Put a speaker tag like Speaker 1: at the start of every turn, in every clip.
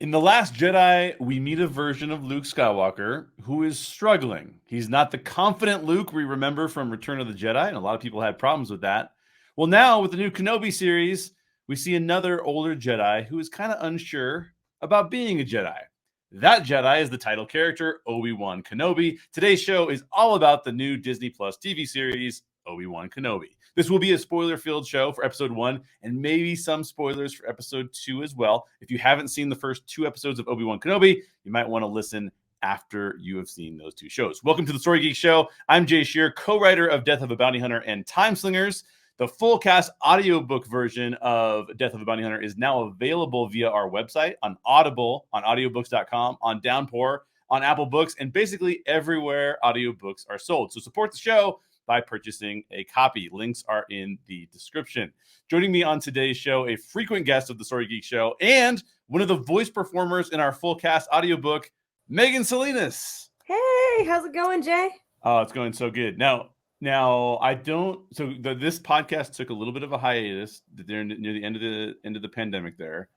Speaker 1: In The Last Jedi, we meet a version of Luke Skywalker who is struggling. He's not the confident Luke we remember from Return of the Jedi, and a lot of people had problems with that. Well, now with the new Kenobi series, we see another older Jedi who is kind of unsure about being a Jedi. That Jedi is the title character, Obi-Wan Kenobi. Today's show is all about the new Disney Plus TV series, Obi-Wan Kenobi. This will be a spoiler-filled show for episode 1 and maybe some spoilers for episode 2 as well. If you haven't seen the first 2 episodes of Obi-Wan Kenobi, you might want to listen after you have seen those 2 shows. Welcome to the Story Geek Show. I'm Jay Sherer, co-writer of Death of a Bounty Hunter and Time Slingers. The full cast audiobook version of Death of a Bounty Hunter is now available via our website, on Audible, on audiobooks.com, on Downpour, on Apple Books, and basically everywhere audiobooks are sold. So support the show by purchasing a copy. Links are in the description. Joining me on today's show, a frequent guest of the Story Geek Show and one of the voice performers in our full cast audiobook, Megan Salinas.
Speaker 2: Hey, how's it going, Jay?
Speaker 1: Oh, it's going so good. Now I don't. So this podcast took a little bit of a hiatus near the end of the pandemic there,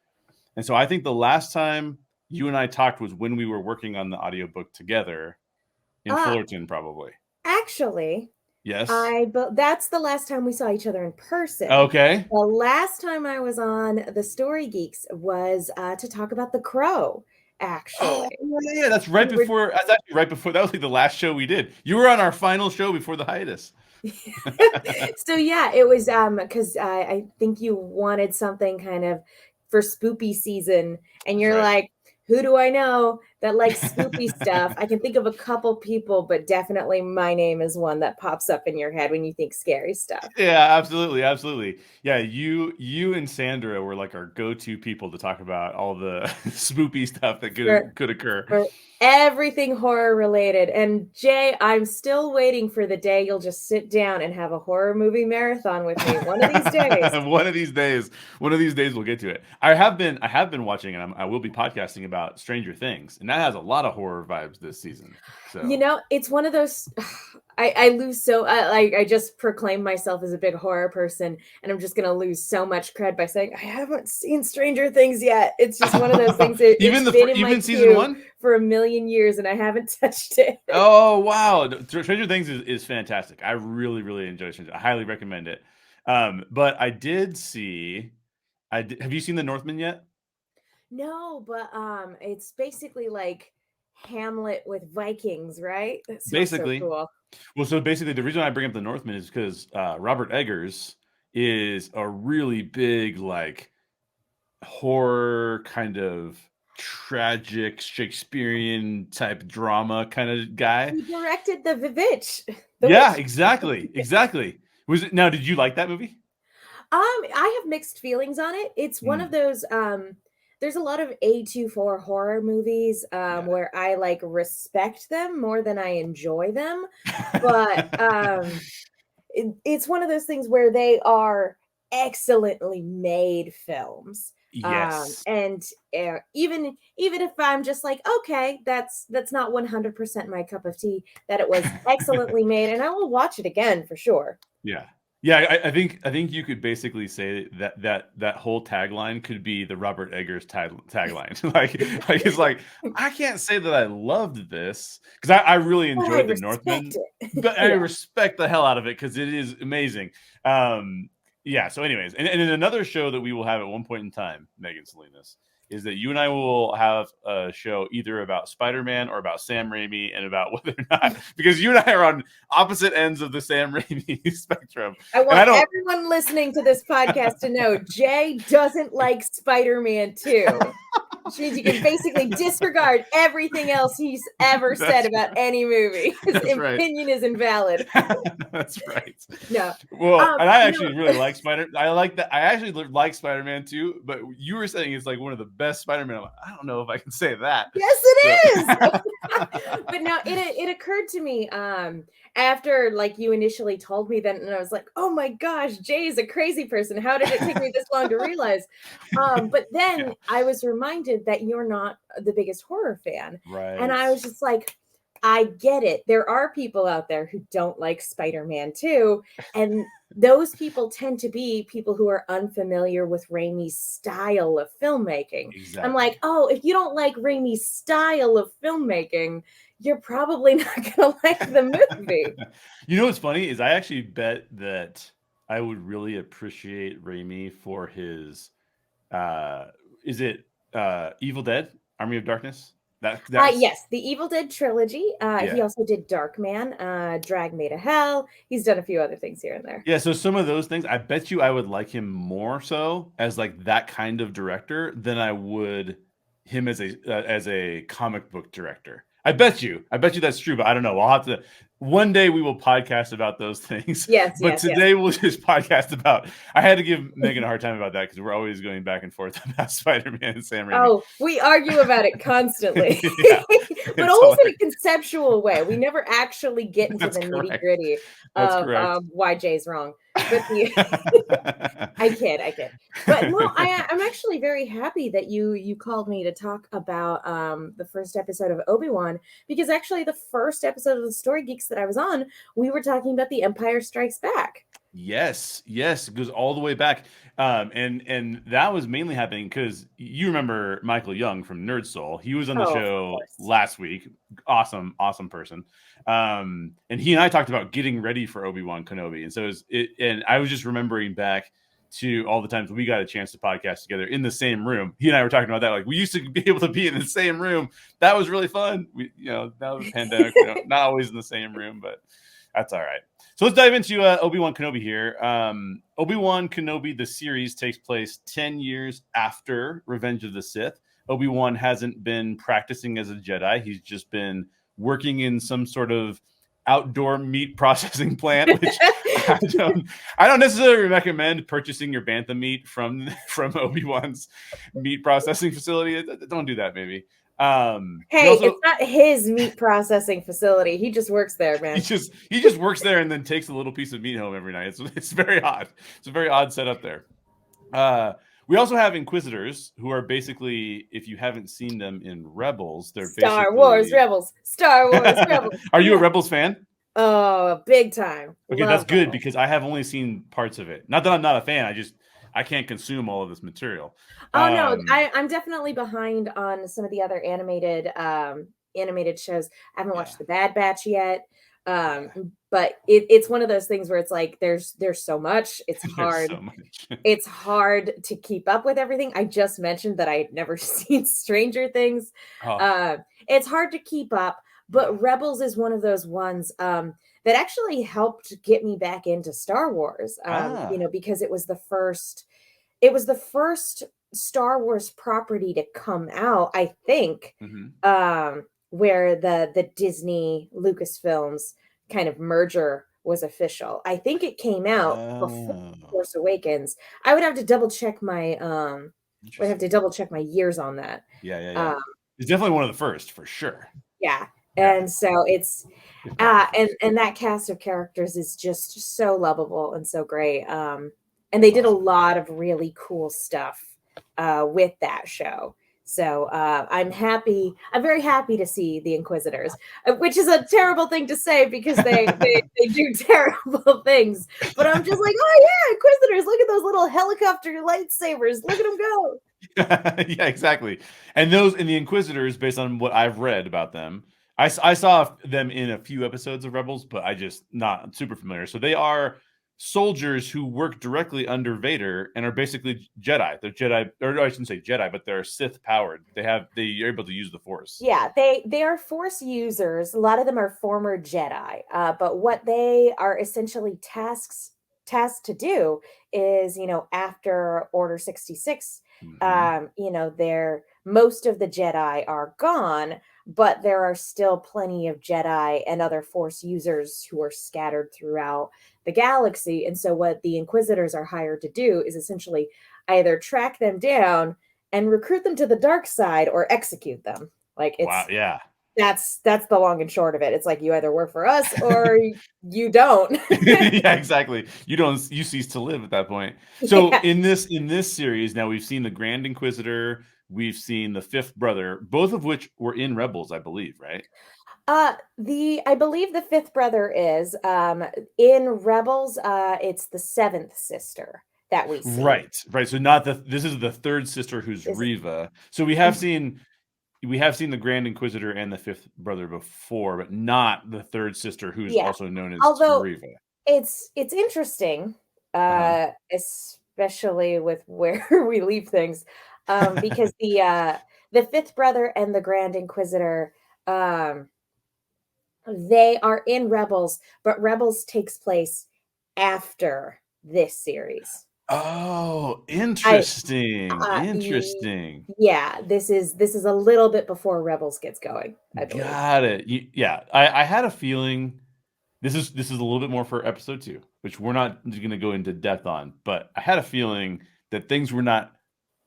Speaker 1: and so I think the last time you and I talked was when we were working on the audiobook together in Fullerton, probably.
Speaker 2: Actually,
Speaker 1: yes.
Speaker 2: That's the last time we saw each other in person.
Speaker 1: Okay.
Speaker 2: The last time I was on the Story Geeks was to talk about The Crow. Actually,
Speaker 1: yeah, that's right before. That's actually right before. That was like the last show we did. You were on our final show before the hiatus.
Speaker 2: So yeah, it was because I think you wanted something kind of for spoopy season, and you're like, who do I know that likes spoopy stuff? I can think of a couple people, but definitely my name is one that pops up in your head when you think scary stuff.
Speaker 1: Yeah, absolutely. Yeah, you and Sandra were like our go-to people to talk about all the spoopy stuff that could occur.
Speaker 2: For everything horror related. And Jay, I'm still waiting for the day you'll just sit down and have a horror movie marathon with me one of these days.
Speaker 1: One of these days we'll get to it. I have been watching, and I will be podcasting about Stranger Things, and that has a lot of horror vibes this season. So
Speaker 2: it's one of those. I lose so I just proclaim myself as a big horror person, and I'm just gonna lose so much cred by saying I haven't seen Stranger Things yet. It's just one of those things that
Speaker 1: even season 1
Speaker 2: for a million years, and I haven't touched it.
Speaker 1: Oh wow, Stranger Things is fantastic. I really enjoy Stranger. I highly recommend it. But I did see. Have you seen The Northman yet?
Speaker 2: No, but it's basically like Hamlet with Vikings, right? That's
Speaker 1: basically
Speaker 2: so cool.
Speaker 1: Well, so basically, the reason I bring up The Northman is because Robert Eggers is a really big, like, horror kind of tragic Shakespearean type drama kind of guy.
Speaker 2: He directed the Vivitch.
Speaker 1: Yeah, exactly. Now, did you like that movie?
Speaker 2: I have mixed feelings on it. It's one of those. There's a lot of A24 horror movies where I like respect them more than I enjoy them. But it's one of those things where they are excellently made films.
Speaker 1: Yes.
Speaker 2: And even if I'm just like, okay, that's not 100% my cup of tea, that it was excellently made, and I will watch it again for sure.
Speaker 1: Yeah, I think you could basically say that whole tagline could be the Robert Eggers tagline. like it's like, I can't say that I loved this because I really enjoyed The Northman, but I respect the hell out of it because it is amazing. Yeah. So, anyways, and in another show that we will have at one point in time, Megan Salinas, is that you and I will have a show either about Spider-Man or about Sam Raimi, and about whether or not, because you and I are on opposite ends of the Sam Raimi spectrum.
Speaker 2: I want everyone listening to this podcast to know Jay doesn't like Spider-Man 2. Which means you can basically disregard everything else he's ever said about any movie. His opinion is invalid.
Speaker 1: That's right.
Speaker 2: No.
Speaker 1: Well, and I actually really like I actually like Spider-Man 2, but you were saying it's like one of the best Spider-Man. I'm like, I don't know if I can say that.
Speaker 2: Yes, it is. But no, it occurred to me after like you initially told me that, and I was like, oh my gosh, Jay is a crazy person. How did it take me this long to realize? But then I was reminded that you're not the biggest horror fan.
Speaker 1: Right.
Speaker 2: And I was just like, I get it. There are people out there who don't like Spider-Man too, and those people tend to be people who are unfamiliar with Raimi's style of filmmaking. I'm
Speaker 1: Exactly.
Speaker 2: like, oh, if you don't like Raimi's style of filmmaking, you're probably not going to like the movie.
Speaker 1: You know what's funny is I actually bet that I would really appreciate Raimi for his is it Evil Dead, Army of Darkness? That's
Speaker 2: Yes, the Evil Dead trilogy. He
Speaker 1: yeah.
Speaker 2: also did Darkman, Drag Me to Hell. He's done a few other things here and there.
Speaker 1: Yeah, so some of those things, I bet you I would like him more so as like that kind of director than I would him as a comic book director. I bet you that's true, but I don't know. I'll have to. One day we will podcast about those things,
Speaker 2: Yes,
Speaker 1: but
Speaker 2: yes, yes.
Speaker 1: today we'll just podcast about. I had to give Megan a hard time about that because we're always going back and forth about Spider-Man and Sam Raimi.
Speaker 2: Oh, we argue about it constantly,
Speaker 1: Yeah,
Speaker 2: but
Speaker 1: it's
Speaker 2: always in a
Speaker 1: hilarious.
Speaker 2: conceptual way. We never actually get into
Speaker 1: That's
Speaker 2: the nitty
Speaker 1: correct.
Speaker 2: gritty
Speaker 1: That's
Speaker 2: of
Speaker 1: correct.
Speaker 2: why Jay's wrong. But I kid. But no, I'm actually very happy that you called me to talk about the first episode of Obi-Wan, because actually the first episode of the Story Geeks that I was on, we were talking about The Empire Strikes Back.
Speaker 1: Yes, it goes all the way back, and that was mainly happening because you remember Michael Young from Nerd Soul. He was on the
Speaker 2: Oh, of
Speaker 1: show
Speaker 2: course.
Speaker 1: last week. Awesome person. And he and I talked about getting ready for Obi-Wan Kenobi, and so and I was just remembering back to all the times we got a chance to podcast together in the same room. He and I were talking about that. Like we used to be able to be in the same room. That was really fun. Now the pandemic, not always in the same room, but that's all right. So let's dive into Obi-Wan Kenobi here. Obi-Wan Kenobi, the series, takes place 10 years after Revenge of the Sith. Obi-Wan hasn't been practicing as a Jedi. He's just been working in some sort of outdoor meat processing plant, which I don't necessarily recommend purchasing your bantha meat from Obi-Wan's meat processing facility. Don't do that, maybe.
Speaker 2: Hey, it's not his meat processing facility. He just works there, man.
Speaker 1: He just works there and then takes a little piece of meat home every night. It's very odd. It's a very odd setup there. We also have Inquisitors, who are basically, if you haven't seen them in Rebels, they're
Speaker 2: Star Wars Rebels.
Speaker 1: Are you a Rebels fan?
Speaker 2: Oh, big time.
Speaker 1: Okay, that's good because I have only seen parts of it. Not that I'm not a fan. I can't consume all of this material.
Speaker 2: Oh no, I'm definitely behind on some of the other animated shows. I haven't watched The Bad Batch yet. But it's one of those things where it's like there's so much. It's hard. It's hard to keep up with everything. I just mentioned that I had never seen Stranger Things. It's hard to keep up, but Rebels is one of those ones that actually helped get me back into Star Wars. Because it was the first Star Wars property to come out, I think, where the Disney Lucasfilms kind of merger was official. I think it came out before Force Awakens. I would have to double check my years on that.
Speaker 1: Yeah. It's definitely one of the first for sure.
Speaker 2: Yeah. And so it's and that cast of characters is just so lovable and so great. And they did a lot of really cool stuff with that show. So I'm very happy to see the Inquisitors, which is a terrible thing to say because they do terrible things. But I'm just like, oh yeah, Inquisitors, look at those little helicopter lightsabers. Look at them go.
Speaker 1: Yeah, exactly. And the Inquisitors, based on what I've read about them, I saw them in a few episodes of Rebels, but I just not super familiar. So they are soldiers who work directly under Vader and are basically Jedi. They're Jedi, or I shouldn't say Jedi, but they're Sith powered. They're able to use the Force.
Speaker 2: Yeah, they are Force users. A lot of them are former Jedi, but what they are essentially tasked to do is, after Order 66, most of the Jedi are gone, but there are still plenty of Jedi and other Force users who are scattered throughout the galaxy. And so what the Inquisitors are hired to do is essentially either track them down and recruit them to the dark side or execute them. Like
Speaker 1: wow, yeah.
Speaker 2: That's the long and short of it. It's like you either work for us or you don't.
Speaker 1: Yeah, exactly. You cease to live at that point. So in this series, now we've seen the Grand Inquisitor, we've seen the fifth brother, both of which were in Rebels, I believe, right?
Speaker 2: I believe the fifth brother is in Rebels. It's the seventh sister that we see.
Speaker 1: Right. So not this is the third sister who's
Speaker 2: Is
Speaker 1: Riva. So we have seen the Grand Inquisitor and the fifth brother before, but not the third sister who's
Speaker 2: yeah.
Speaker 1: also known as
Speaker 2: Although
Speaker 1: Riva.
Speaker 2: it's interesting, especially with where we leave things, because the fifth brother and the Grand Inquisitor, they are in Rebels, but Rebels takes place after this series.
Speaker 1: Oh,
Speaker 2: I
Speaker 1: interesting.
Speaker 2: y
Speaker 1: Interesting.
Speaker 2: yeah, this is a little bit before Rebels gets going, I believe.
Speaker 1: Got it. Yeah, I had a feeling this is a little bit more for episode 2, which we're not going to go into depth on, but I had a feeling that things were not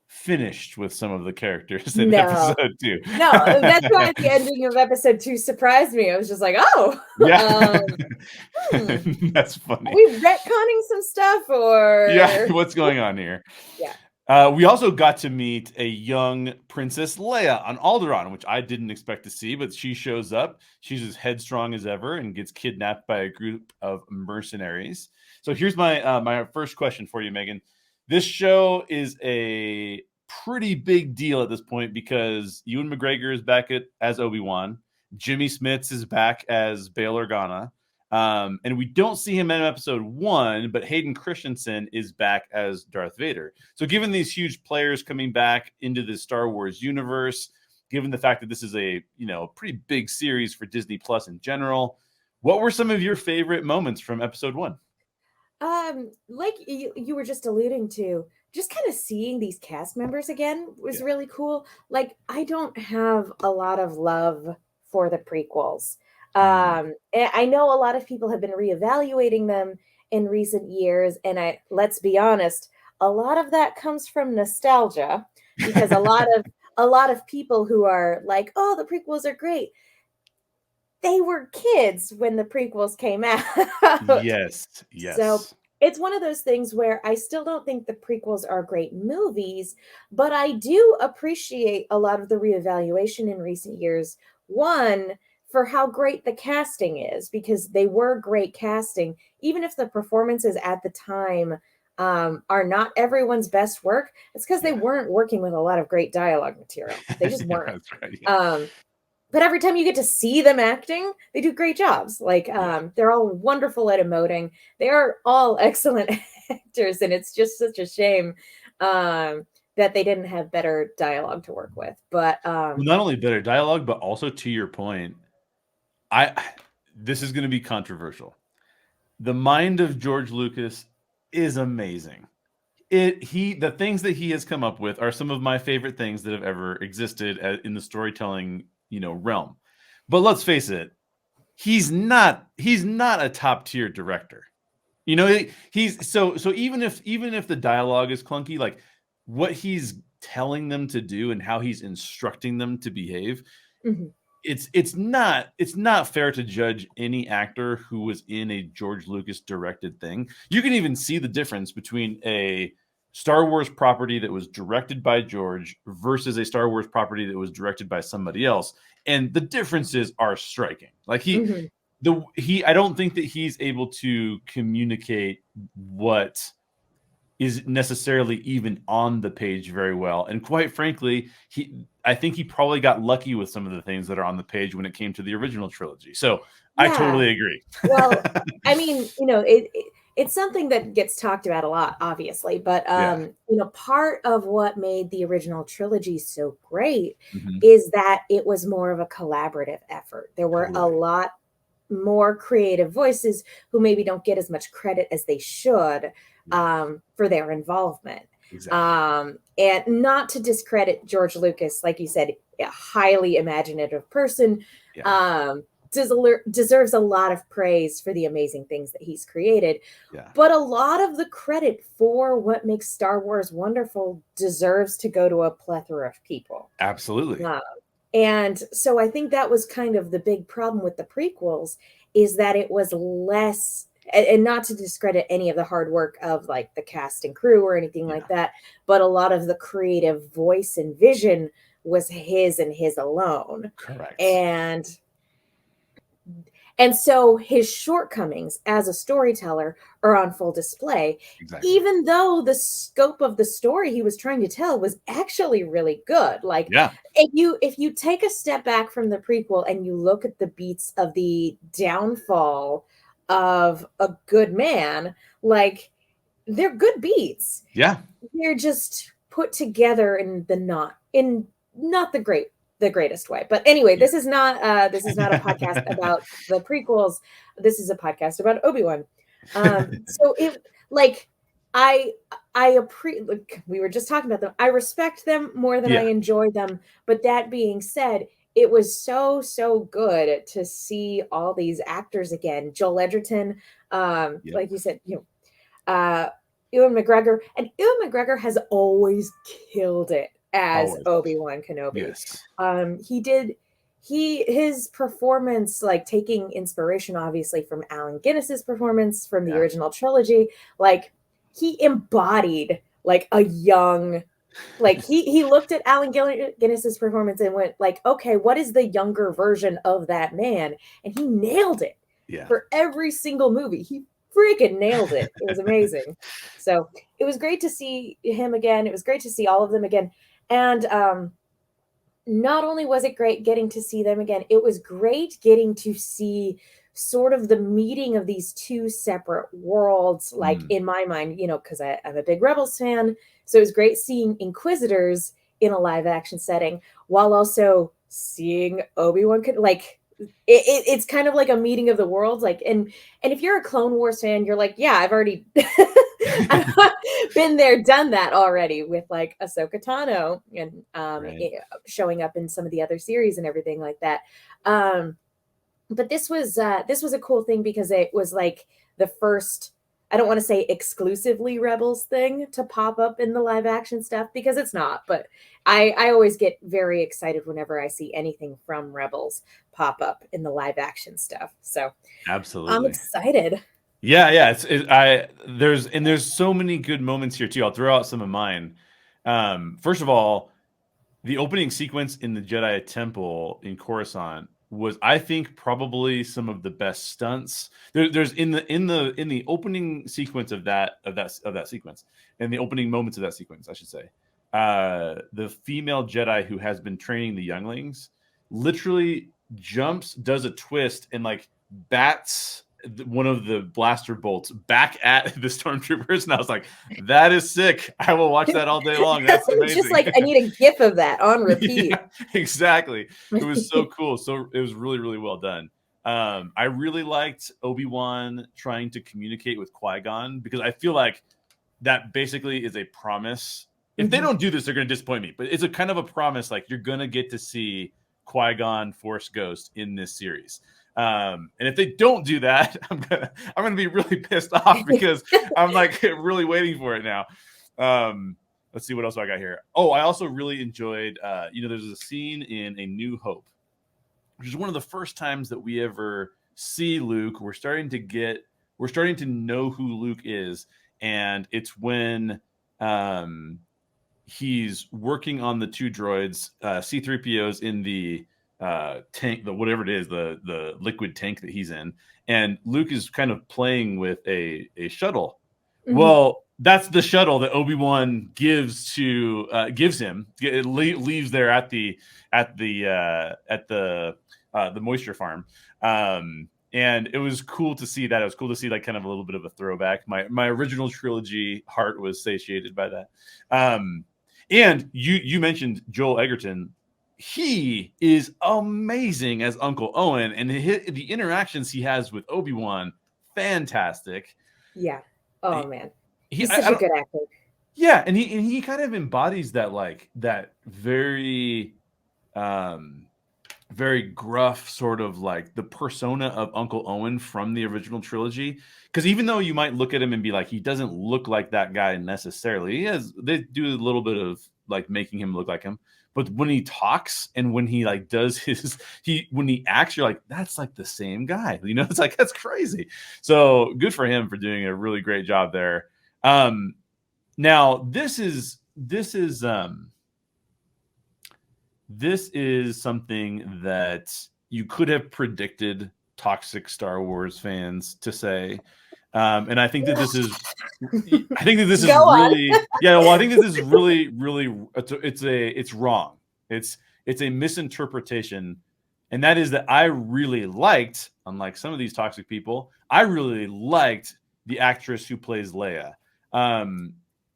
Speaker 1: finished with some of the characters in
Speaker 2: No.
Speaker 1: episode 2.
Speaker 2: No, that's why the ending of episode 2 surprised me. I was just like, "Oh,
Speaker 1: Yeah.
Speaker 2: hmm,
Speaker 1: That's
Speaker 2: are
Speaker 1: funny.
Speaker 2: we retconning some stuff
Speaker 1: Yeah,
Speaker 2: or"
Speaker 1: what's going on here?
Speaker 2: Yeah.
Speaker 1: We also got to meet a young Princess Leia on Alderaan, which I didn't expect to see, but she shows up. She's as headstrong as ever and gets kidnapped by a group of mercenaries. So here's my first question for you, Megan. This show is a pretty big deal at this point because Ewan McGregor is back as Obi-Wan. Jimmy Smits is back as Bail Organa. And we don't see him in episode 1, but Hayden Christensen is back as Darth Vader. So given these huge players coming back into the Star Wars universe, given the fact that this is a pretty big series for Disney Plus in general, what were some of your favorite moments from episode 1?
Speaker 2: Like you were just alluding to, just kind of seeing these cast members again was really cool. Like, I don't have a lot of love for the prequels. And I know a lot of people have been reevaluating them in recent years, and let's be honest, a lot of that comes from nostalgia because a lot of people who are like, "Oh, the prequels are great." They were kids when the prequels came out.
Speaker 1: Yes.
Speaker 2: So it's one of those things where I still don't think the prequels are great movies, but I do appreciate a lot of the reevaluation in recent years. One, for how great the casting is, because they were great casting, even if the performances at the time are not everyone's best work. It's because they weren't working with a lot of great dialogue material. They just
Speaker 1: Yeah,
Speaker 2: weren't.
Speaker 1: that's right. Yeah.
Speaker 2: But every time you get to see them acting, they do great jobs. Like, they're all wonderful at emoting. They are all excellent actors, and it's just such a shame that they didn't have better dialogue to work with. But
Speaker 1: Well, not only better dialogue, but also to your point, this is going to be controversial. The mind of George Lucas is amazing. The things that he has come up with are some of my favorite things that have ever existed in the storytelling realm. But let's face it, he's not a top tier director. He's so even if the dialogue is clunky, like what he's telling them to do and how he's instructing them to behave,
Speaker 2: mhm.
Speaker 1: it's not fair to judge any actor who was in a George Lucas directed thing. You can even see the difference between a Star Wars property that was directed by George versus a Star Wars property that was directed by somebody else, and the differences are striking. Like
Speaker 2: Mhm.
Speaker 1: I don't think that he's able to communicate what is necessarily even on the page very well. And quite frankly, I think he probably got lucky with some of the things that are on the page when it came to the original trilogy. So I
Speaker 2: Yeah.
Speaker 1: totally agree.
Speaker 2: Well, I mean, it's something that gets talked about a lot, obviously, but
Speaker 1: Yeah.
Speaker 2: part of what made the original trilogy so great
Speaker 1: Mhm.
Speaker 2: is that it was more of a collaborative effort. There were a
Speaker 1: Totally.
Speaker 2: lot more creative voices who maybe don't get as much credit as they should
Speaker 1: Yeah.
Speaker 2: for their involvement.
Speaker 1: Exactly.
Speaker 2: And not to discredit George Lucas, like you said, a highly imaginative person,
Speaker 1: Yeah.
Speaker 2: deserves a lot of praise for the amazing things that he's created.
Speaker 1: Yeah.
Speaker 2: But a lot of the credit for what makes Star Wars wonderful deserves to go to a plethora of people.
Speaker 1: Absolutely.
Speaker 2: And so I think that was kind of the big problem with the prequels, is that it was less, and not to discredit any of the hard work of like the cast and crew or anything like that, but a lot of the creative voice and vision was his and his alone.
Speaker 1: Correct.
Speaker 2: And so his shortcomings as a storyteller are on full display, even though the scope of the story he was trying to tell was actually really good. Like, if you take a step back from the prequel and you look at the beats of the downfall of a good man, like, they're good beats.
Speaker 1: Yeah.
Speaker 2: They're just put together in not the greatest way. But anyway, this is not a podcast about the prequels. This is a podcast about Obi-Wan. So it, like, we were just talking about them. I respect them more than I enjoy them. But that being said, it was so good to see all these actors again. Joel Edgerton, like you said, Ewan McGregor, and Ewan McGregor has always killed it as Obi-Wan Kenobi.
Speaker 1: Yes.
Speaker 2: His performance, like taking inspiration obviously from Allen Guinness's performance from the original trilogy, like he embodied like a young, like he looked at Allen Guinness's performance and went like, okay, what is the younger version of that man? And he nailed it for every single movie. He freaking nailed it. It was amazing. So it was great to see him again. It was great to see all of them again. And not only was it great getting to see them again, it was great getting to see sort of the meeting of these two separate worlds, like in my mind, because I'm a big Rebels fan. So it was great seeing Inquisitors in a live action setting while also seeing Obi-Wan, like, it's kind of like a meeting of the worlds, like, and if you're a Clone Wars fan, you're like, yeah, I've already been there, done that already with like Ahsoka Tano and showing up in some of the other series and everything like that. But this was a cool thing because it was like the first, I don't want to say exclusively Rebels thing to pop up in the live action stuff, because it's not, but I always get very excited whenever I see anything from Rebels pop up in the live action stuff. So
Speaker 1: absolutely,
Speaker 2: I'm excited.
Speaker 1: Yeah. There's so many good moments here too. I'll throw out some of mine. First of all, the opening sequence in the Jedi Temple in Coruscant was, I think, probably some of the best stunts. There's in the opening sequence of that sequence, and the opening moments of that sequence, I should say, the female Jedi who has been training the younglings literally jumps, does a twist, and like bats one of the blaster bolts back at the stormtroopers, and I was like, that is sick. I will watch that all day long. That's amazing.
Speaker 2: Just like, I need a gif of that on repeat.
Speaker 1: Yeah, exactly. It was so cool. So it was really, really well done. I really liked Obi-Wan trying to communicate with Qui-Gon, because I feel like that basically is a promise. If they don't do this, they're going to disappoint me. But it's a kind of a promise, like you're going to get to see Qui-Gon Force Ghost in this series. And if they don't do that, I'm gonna be really pissed off, because I'm like really waiting for it now. Let's see what else I got here. Oh, I also really enjoyed, there's a scene in A New Hope, which is one of the first times that we ever see Luke. We're starting to know who Luke is, and it's when he's working on the two droids, C-3PO's in the tank, the whatever it is, the liquid tank that he's in, and Luke is kind of playing with a shuttle. Well, that's the shuttle that Obi-Wan gives him. It leaves there at the moisture farm. And it was cool to see that. It was cool to see like kind of a little bit of a throwback. My original trilogy heart was satiated by that. And you mentioned Joel Edgerton. He is amazing as Uncle Owen, and the interactions he has with Obi-Wan, fantastic.
Speaker 2: Yeah. Oh man, he's such a good actor.
Speaker 1: Yeah, and he kind of embodies that, like that very, very gruff sort of like the persona of Uncle Owen from the original trilogy. Because even though you might look at him and be like, he doesn't look like that guy necessarily. They do a little bit of like making him look like him. but when he talks and when he like does when he acts, you're like, that's like the same guy. You know, it's like, that's crazy. So good for him for doing a really great job there. Now this is something that you could have predicted toxic Star Wars fans to say. And I think that this is really, yeah. Well, I think that this is really, really, it's wrong. It's a misinterpretation. And that is that I really liked, unlike some of these toxic people, I really liked the actress who plays Leia.
Speaker 2: The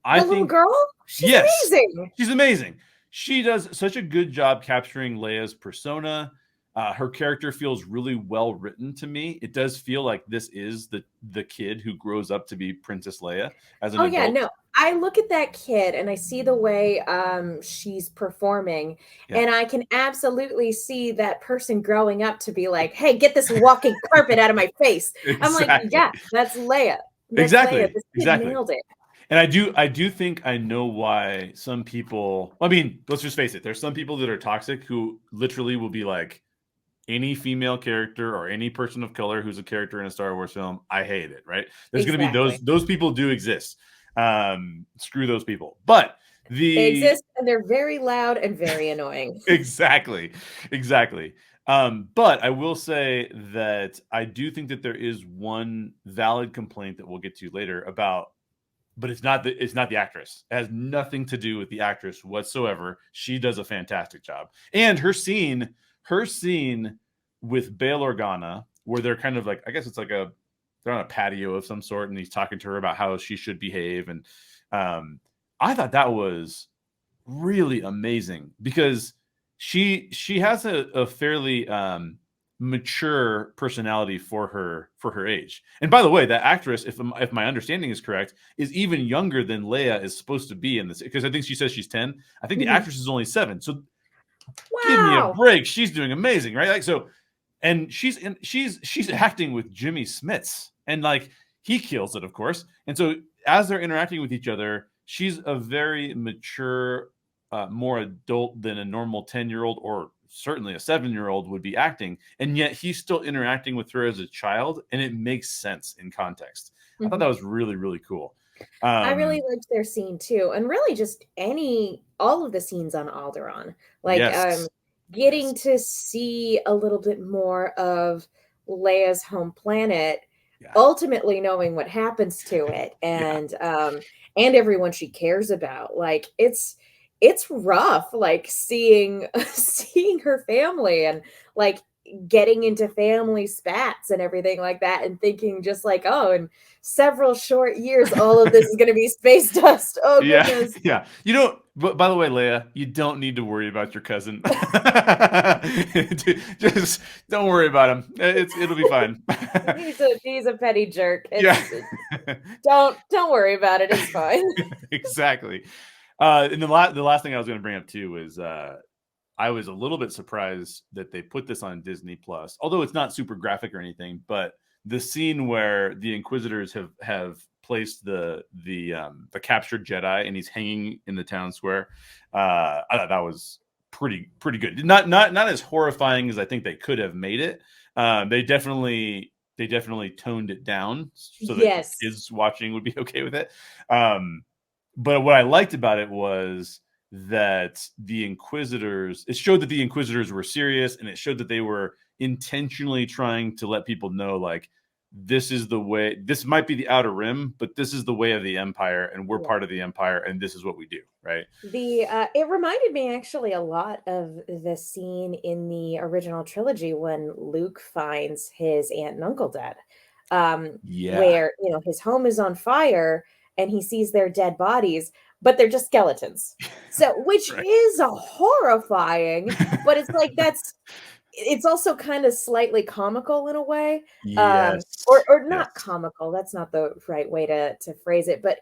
Speaker 2: little girl? She's amazing.
Speaker 1: She's amazing. She does such a good job capturing Leia's persona. Her character feels really well written to me. It does feel like this is the kid who grows up to be Princess Leia as an adult.
Speaker 2: Yeah, no. I look at that kid and I see the way she's performing, and I can absolutely see that person growing up to be like, hey, get this walking carpet out of my face. Exactly. I'm like, yeah, that's Leia.
Speaker 1: Exactly.
Speaker 2: Leia. This kid nailed it.
Speaker 1: And I do think I know why some people, I mean, let's just face it. There's some people that are toxic who literally will be like, any female character or any person of color who's a character in a Star Wars film, I hate it, right? There's going to be those people do exist. Screw those people. But they
Speaker 2: exist, and they're very loud and very annoying.
Speaker 1: Exactly. But I will say that I do think that there is one valid complaint that we'll get to later about, but it's not the actress. It has nothing to do with the actress whatsoever. She does a fantastic job. And her scene with Bail Organa, where they're kind of like, I guess it's like they're on a patio of some sort, and he's talking to her about how she should behave. And I thought that was really amazing because she has a fairly mature personality for her age. And by the way, that actress, if my understanding is correct, is even younger than Leia is supposed to be in this, because I think she says she's 10. I think the actress is only 7. So give me a break. She's doing amazing, right? Like, so, and she's acting with Jimmy Smits, and like he kills it, of course. And so as they're interacting with each other, she's a very mature, more adult than a normal 10-year-old or certainly a 7-year-old would be acting. And yet he's still interacting with her as a child, and it makes sense in context. I thought that was really, really cool.
Speaker 2: I really liked their scene too, and really just all of the scenes on Alderaan, like getting to see a little bit more of Leia's home planet, ultimately knowing what happens to it, and everyone she cares about. Like it's rough, like seeing her family and like getting into family spats and everything like that, and thinking just like, oh, in several short years all of this is going to be space dust. Oh goodness.
Speaker 1: You don't, but by the way, Leia, you don't need to worry about your cousin. Just don't worry about him. It'll be fine.
Speaker 2: he's a petty jerk. Don't worry about it. It's fine.
Speaker 1: Exactly. And the last thing I was going to bring up too is I was a little bit surprised that they put this on Disney Plus, although it's not super graphic or anything. But the scene where the Inquisitors have placed the captured Jedi and he's hanging in the town square, I thought that was pretty good. Not as horrifying as I think they could have made it. They definitely toned it down so that kids watching would be okay with it. But what I liked about it was that it showed that the Inquisitors were serious, and it showed that they were intentionally trying to let people know, like, this is the way, this might be the Outer Rim, but this is the way of the Empire, and we're part of the Empire, and this is what we do, right?
Speaker 2: It reminded me actually a lot of the scene in the original trilogy when Luke finds his aunt and uncle dead, where, his home is on fire, and he sees their dead bodies, but they're just skeletons. So, which is horrifying, but it's like, it's also kind of slightly comical in a way. Or not comical. That's not the right way to phrase it, but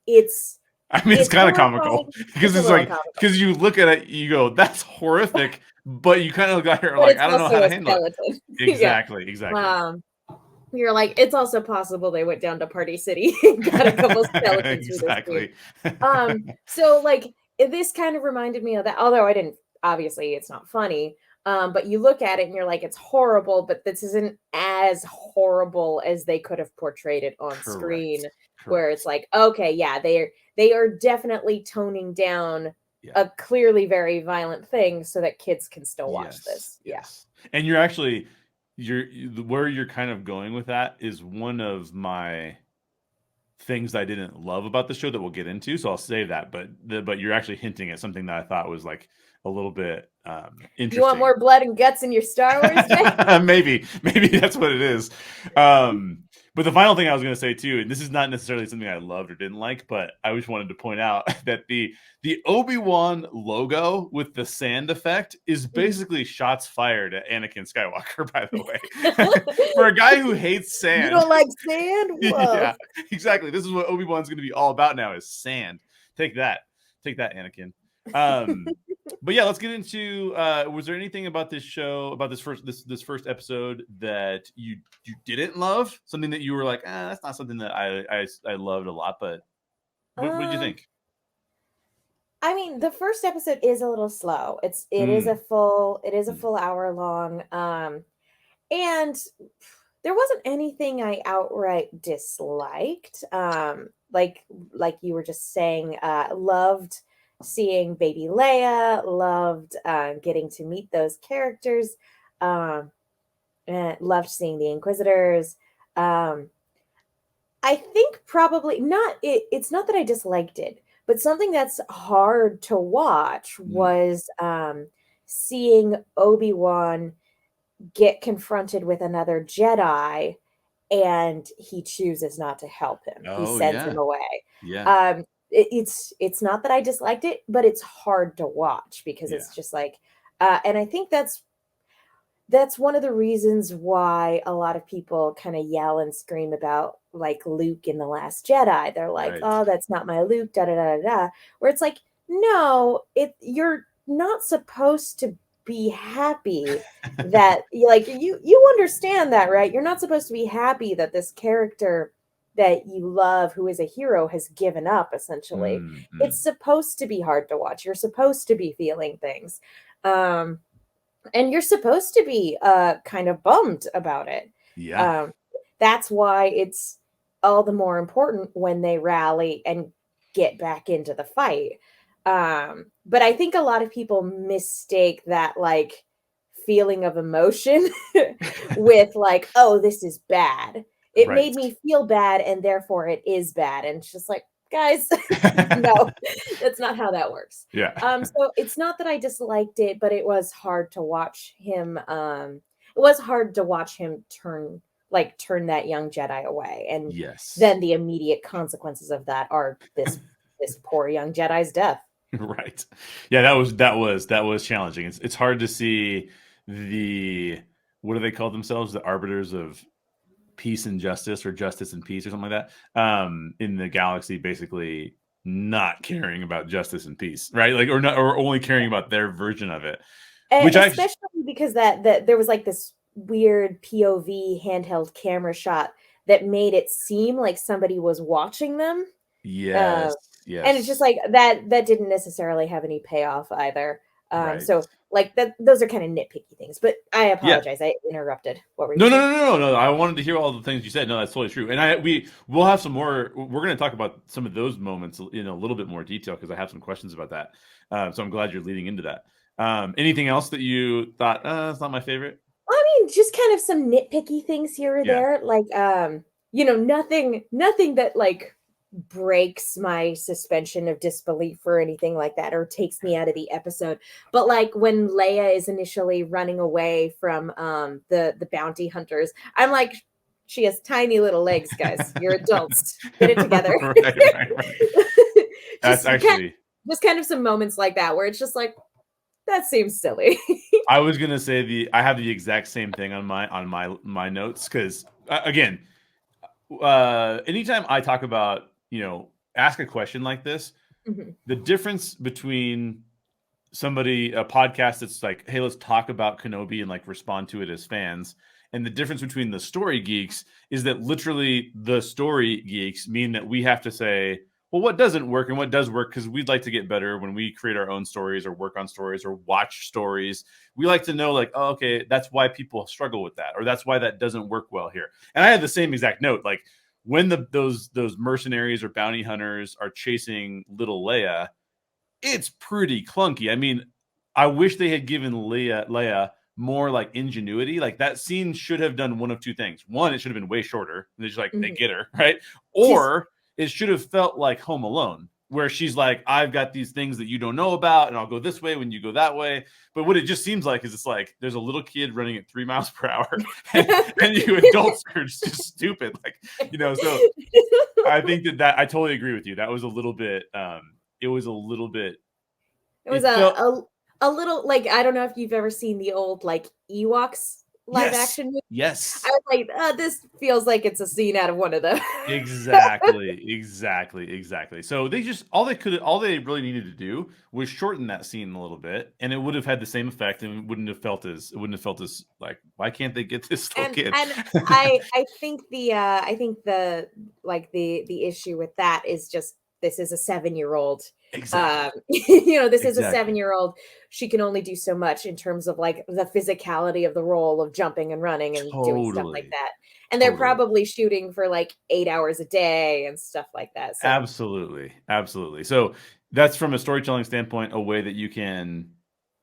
Speaker 2: it's
Speaker 1: kind of comical because it's like, because you look at it, you go, that's horrific, but you kind of got here like, I don't know how to handle it. Exactly.
Speaker 2: You're like, it's also possible they went down to Party City and got a couple skeletons.
Speaker 1: Exactly.
Speaker 2: So like, this kind of reminded me of that. Although I didn't, obviously, it's not funny. But you look at it and you're like, it's horrible, but this isn't as horrible as they could have portrayed it on screen. Where it's like, okay, yeah, they are definitely toning down a clearly very violent thing so that kids can still watch this.
Speaker 1: Yes. And you're actually where you're kind of going with that is one of my things I didn't love about the show that we'll get into. So I'll save that. But you're actually hinting at something that I thought was like a little bit interesting.
Speaker 2: You want more blood and guts in your Star Wars, Jay?
Speaker 1: maybe that's what it is. But the final thing I was going to say too, and this is not necessarily something I loved or didn't like, but I just wanted to point out that the Obi-Wan logo with the sand effect is basically shots fired at Anakin Skywalker, by the way. For a guy who hates sand.
Speaker 2: You don't like sand? Whoa.
Speaker 1: Yeah, exactly. This is what Obi-Wan's going to be all about now is sand. Take that, Anakin. But yeah, let's get into was there anything about this show, about this first episode that you didn't love? Something that you were like, that's not something that I loved a lot, but what did you think?
Speaker 2: I mean, the first episode is a little slow. It is a full hour long. And there wasn't anything I outright disliked. Like you were just saying, loved seeing baby Leia, loved getting to meet those characters, and loved seeing the Inquisitors. I think probably not. It's not that I disliked it, but something that's hard to watch was seeing Obi-Wan get confronted with another Jedi, and he chooses not to help him. He sends him away.
Speaker 1: Yeah.
Speaker 2: It's not that I disliked it, but it's hard to watch because it's just like, and I think that's one of the reasons why a lot of people kind of yell and scream about like Luke in The Last Jedi. They're like, oh, that's not my Luke, da da da da. Where it's like, no, you're not supposed to be happy that like you understand that, right? You're not supposed to be happy that this character that you love, who is a hero, has given up, essentially. It's supposed to be hard to watch. You're supposed to be feeling things. And you're supposed to be kind of bummed about it.
Speaker 1: Yeah.
Speaker 2: That's why it's all the more important when they rally and get back into the fight. But I think a lot of people mistake that like feeling of emotion with like, oh, this is bad. It made me feel bad, and therefore it is bad. And it's just like, guys, no, that's not how that works.
Speaker 1: Yeah.
Speaker 2: So it's not that I disliked it, but it was hard to watch him. It was hard to watch him turn that young Jedi away. And then the immediate consequences of that are this poor young Jedi's death.
Speaker 1: Right. Yeah, that was challenging. It's hard to see what do they call themselves? The arbiters of peace and justice, or justice and peace, or something like that, in the galaxy, basically not caring about justice and peace, right? Like, or only caring about their version of it.
Speaker 2: And especially because that there was like this weird POV handheld camera shot that made it seem like somebody was watching them.
Speaker 1: Yes.
Speaker 2: And it's just like that didn't necessarily have any payoff either. So like those are kind of nitpicky things, but I apologize. I interrupted. What were you saying?
Speaker 1: No. I wanted to hear all the things you said. No, that's totally true. And we'll have some more. We're going to talk about some of those moments in a little bit more detail because I have some questions about that. So I'm glad you're leading into that. Anything else that you thought, it's not my favorite?
Speaker 2: I mean, just kind of some nitpicky things here or there. Like, nothing that like breaks my suspension of disbelief or anything like that, or takes me out of the episode. But like when Leia is initially running away from the bounty hunters, I'm like, she has tiny little legs, guys. You're adults. Get it together.
Speaker 1: Right. That's actually
Speaker 2: just kind of some moments like that where it's just like, that seems silly.
Speaker 1: I was gonna say I have the exact same thing on my notes because again, anytime I talk about ask a question like this, the difference between a podcast that's like, hey, let's talk about Kenobi and like respond to it as fans, and the difference between the story geeks is that literally the story geeks mean that we have to say, well, what doesn't work and what does work, because we'd like to get better when we create our own stories or work on stories or watch stories. We like to know, like, oh, okay, that's why people struggle with that, or that's why that doesn't work well here. And I had the same exact note, like when those mercenaries or bounty hunters are chasing little Leia, it's pretty clunky. I mean, I wish they had given Leia more like ingenuity. Like that scene should have done one of two things. One, it should have been way shorter. And they just like they get her, right? Or it should have felt like Home Alone, where she's like, I've got these things that you don't know about, and I'll go this way when you go that way. But what it just seems like is it's like there's a little kid running at 3 miles per hour, and you adults are just stupid. Like, you know, so I think that I totally agree with you. That was a little bit it was a little bit
Speaker 2: a little, like, I don't know if you've ever seen the old like Ewoks live action movie.
Speaker 1: Yes.
Speaker 2: I was like, this feels like it's a scene out of one of those.
Speaker 1: Exactly. So all they really needed to do was shorten that scene a little bit, and it would have had the same effect, and it wouldn't have felt as like, why can't they get this little kid?
Speaker 2: And I think the issue with that is just, this is a 7-year-old.
Speaker 1: Exactly.
Speaker 2: This is a 7-year-old. She can only do so much in terms of like the physicality of the role of jumping and running and doing stuff like that. And they're probably shooting for like 8 hours a day and stuff like that. So.
Speaker 1: Absolutely. So that's, from a storytelling standpoint, a way that you can,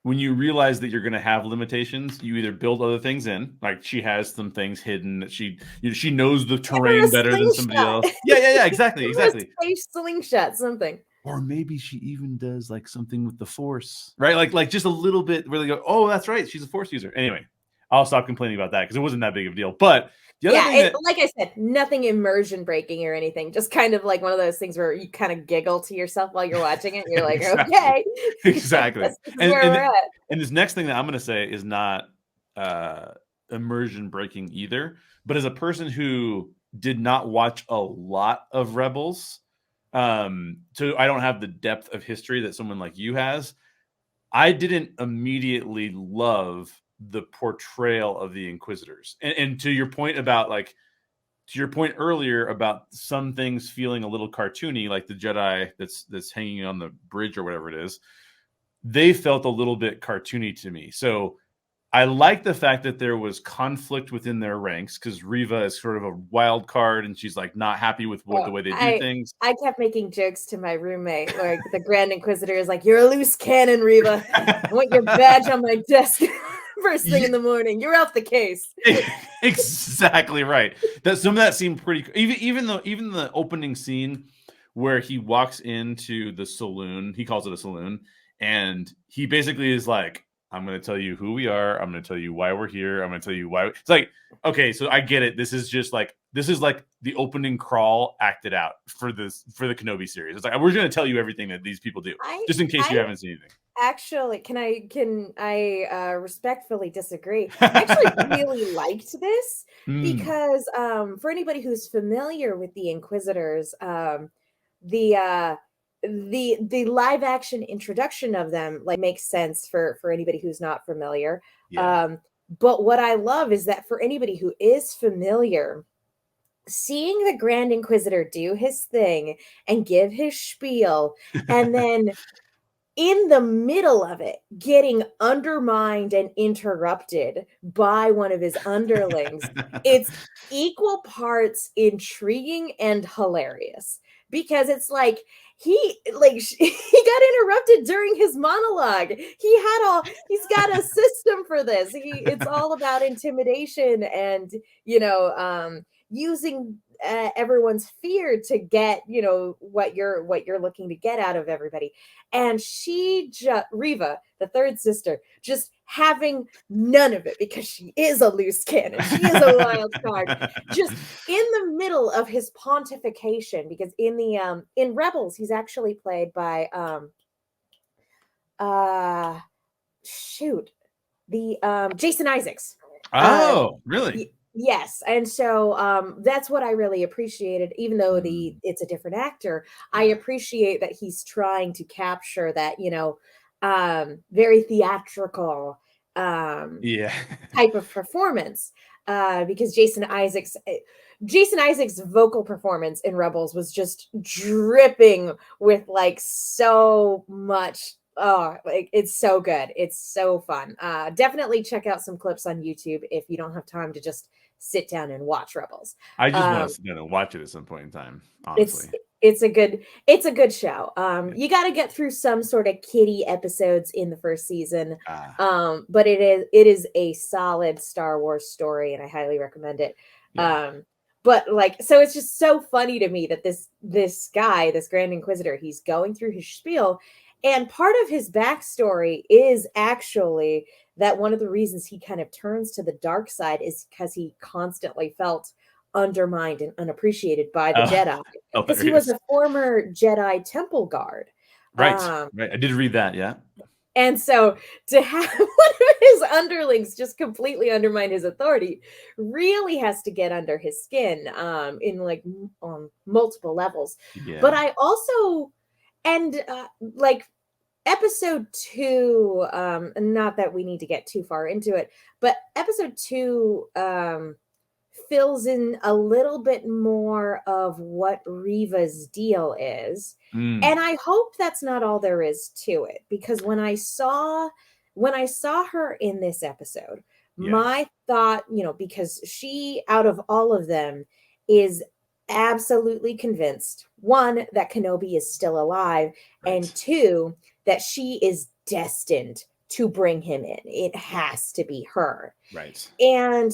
Speaker 1: when you realize that you're going to have limitations, you either build other things in, like she has some things hidden that she knows the terrain better than somebody else. Yeah, exactly.
Speaker 2: Slingshot, something.
Speaker 1: Or maybe she even does like something with the Force, right? Like just a little bit where they go, oh, that's right, she's a Force user. Anyway, I'll stop complaining about that because it wasn't that big of a deal. But the other thing
Speaker 2: like I said, nothing immersion breaking or anything. Just kind of like one of those things where you kind of giggle to yourself while you're watching it. And you're like, okay,
Speaker 1: exactly.
Speaker 2: This is where we're at.
Speaker 1: And this next thing that I'm going to say is not immersion breaking either. But as a person who did not watch a lot of Rebels, so I don't have the depth of history that someone like you has, I didn't immediately love the portrayal of the Inquisitors. And to your point about earlier about some things feeling a little cartoony, like the Jedi that's hanging on the bridge or whatever it is, they felt a little bit cartoony to me. So I like the fact that there was conflict within their ranks, because Reva is sort of a wild card and she's like not happy with the way they do things.
Speaker 2: I kept making jokes to my roommate, like the Grand Inquisitor is like, you're a loose cannon, Reva. I want your badge on my desk first thing in the morning. You're off the case.
Speaker 1: Exactly right. Some of that seemed pretty, even the opening scene where he walks into the saloon, he calls it a saloon, and he basically is like, I'm going to tell you who we are. I'm going to tell you why we're here. I'm going to tell you why. It's like, okay, so I get it. This is like the opening crawl acted out for the Kenobi series. It's like, we're going to tell you everything that these people do, just in case you haven't seen anything.
Speaker 2: Actually, can I respectfully disagree? I actually really liked this because for anybody who's familiar with the Inquisitors, the live action introduction of them like makes sense for anybody who's not familiar. But what I love is that for anybody who is familiar, seeing the Grand Inquisitor do his thing and give his spiel, and then in the middle of it getting undermined and interrupted by one of his underlings, it's equal parts intriguing and hilarious, because it's like he got interrupted during his monologue. He's got a system for this. It's all about intimidation and using everyone's fear to get what you're looking to get out of everybody. And Reva, the third sister, just having none of it, because she is a loose cannon, she is a wild card, just in the middle of his pontification, because in Rebels he's actually played by Jason Isaacs.
Speaker 1: Oh, really?
Speaker 2: Yes. And so that's what I really appreciated, even though it's a different actor. I appreciate that he's trying to capture that, very theatrical
Speaker 1: Yeah.
Speaker 2: type of performance, because Jason Isaacs' vocal performance in Rebels was just dripping with like so much. Oh, like it's so good. It's so fun. Definitely check out some clips on YouTube if you don't have time to just sit down and watch Rebels.
Speaker 1: I just want
Speaker 2: Um,
Speaker 1: to sit down and watch it at some point in time,
Speaker 2: it's
Speaker 1: honestly.
Speaker 2: it's a good show.
Speaker 1: Yeah.
Speaker 2: You got to get through some sort of kiddie episodes in the first season.
Speaker 1: Ah,
Speaker 2: But it is a solid Star Wars story, and I highly recommend it.
Speaker 1: yeah.
Speaker 2: But like, so it's just so funny to me that this guy, this Grand Inquisitor, he's going through his spiel, and part of his backstory is actually that one of the reasons he kind of turns to the dark side is because he constantly felt undermined and unappreciated by the
Speaker 1: Oh,
Speaker 2: Jedi, because he was
Speaker 1: hilarious.
Speaker 2: a former Jedi temple guard.
Speaker 1: Right.
Speaker 2: Um,
Speaker 1: Right. I did read that. Yeah.
Speaker 2: and so to have one of his underlings just completely undermine his authority really has to get under his skin, in like on multiple levels. But
Speaker 1: Yeah.
Speaker 2: I also, and like episode 2, not that we need to get too far into it, but episode 2 fills in a little bit more of what Riva's deal is.
Speaker 1: Mm,
Speaker 2: And I hope that's not all there is to it, because when I saw her in this episode,
Speaker 1: yeah.
Speaker 2: my thought, because she, out of all of them, is absolutely convinced, one, that Kenobi is still alive, and
Speaker 1: Right.
Speaker 2: two, that she is destined to bring him in. It has to be her.
Speaker 1: Right.
Speaker 2: And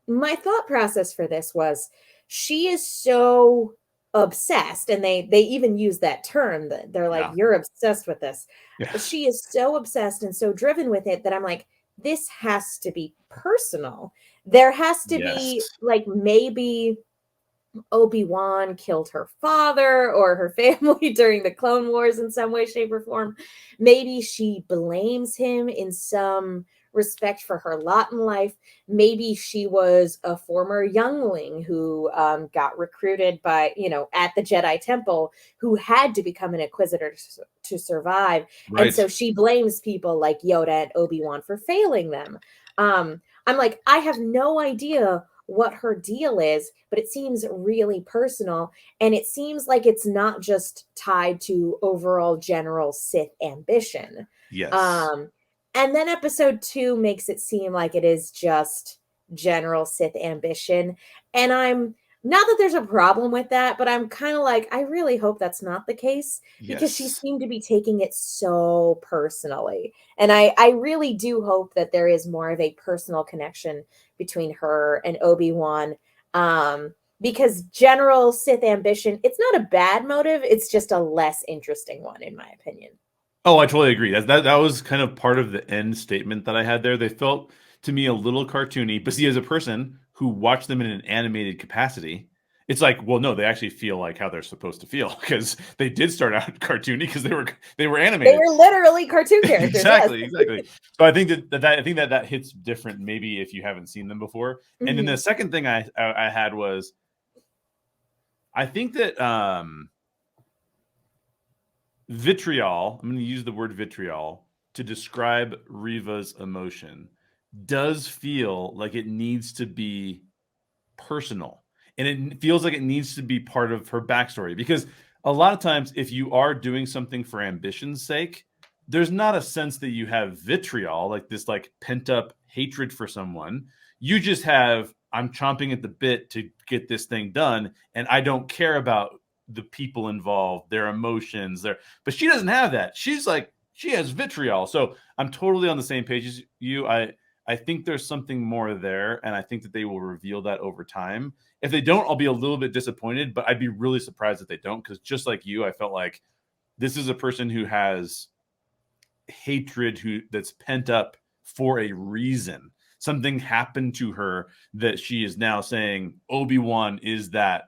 Speaker 2: my thought process for this was, she is so obsessed, and they even use that term, that they're like,
Speaker 1: Yeah.
Speaker 2: you're obsessed with this.
Speaker 1: Yeah.
Speaker 2: She is so obsessed and so driven with it that I'm like, this has to be personal. There has to
Speaker 1: Yes.
Speaker 2: be like, maybe Obi-Wan killed her father or her family during the Clone Wars in some way, shape, or form. Maybe she blames him in some respect for her lot in life. Maybe she was a former youngling who got recruited at the Jedi Temple, who had to become an Inquisitor to survive. And
Speaker 1: Right.
Speaker 2: so she blames people like Yoda and Obi-Wan for failing them. I'm like, I have no idea what her deal is, but it seems really personal. And it seems like it's not just tied to overall general Sith ambition.
Speaker 1: Yes.
Speaker 2: Um, and then episode 2 makes it seem like it is just general Sith ambition. And I'm not that there's a problem with that, but I'm kind of like, I really hope that's not the case, because she
Speaker 1: Yes.
Speaker 2: seemed to be taking it so personally. And I really do hope that there is more of a personal connection between her and Obi-Wan. Because general Sith ambition, it's not a bad motive, it's just a less interesting one, in my opinion.
Speaker 1: Oh, I totally agree. That was kind of part of the end statement that I had there. They felt to me a little cartoony, but see, as a person who watched them in an animated capacity, it's like, well, no, they actually feel like how they're supposed to feel, because they did start out cartoony because they were
Speaker 2: They
Speaker 1: animated.
Speaker 2: were literally cartoon characters, yes.
Speaker 1: Exactly, exactly. So I think that hits different maybe if you haven't seen them before. And then the
Speaker 2: Mhm.
Speaker 1: second thing I had was, I think that vitriol, I'm going to use the word vitriol to describe Riva's emotion, does feel like it needs to be personal. And it feels like it needs to be part of her backstory, because a lot of times, if you are doing something for ambition's sake, there's not a sense that you have vitriol, like this like pent up hatred for someone. You just have, I'm chomping at the bit to get this thing done, and I don't care about the people involved, their emotions, but she doesn't have that. She's like, she has vitriol. So I'm totally on the same page as you. I think there's something more there, and I think that they will reveal that over time. If they don't, I'll be a little bit disappointed, but I'd be really surprised if they don't, because just like you, I felt like this is a person who has hatred, that's pent up for a reason. Something happened to her that she is now saying Obi-Wan is that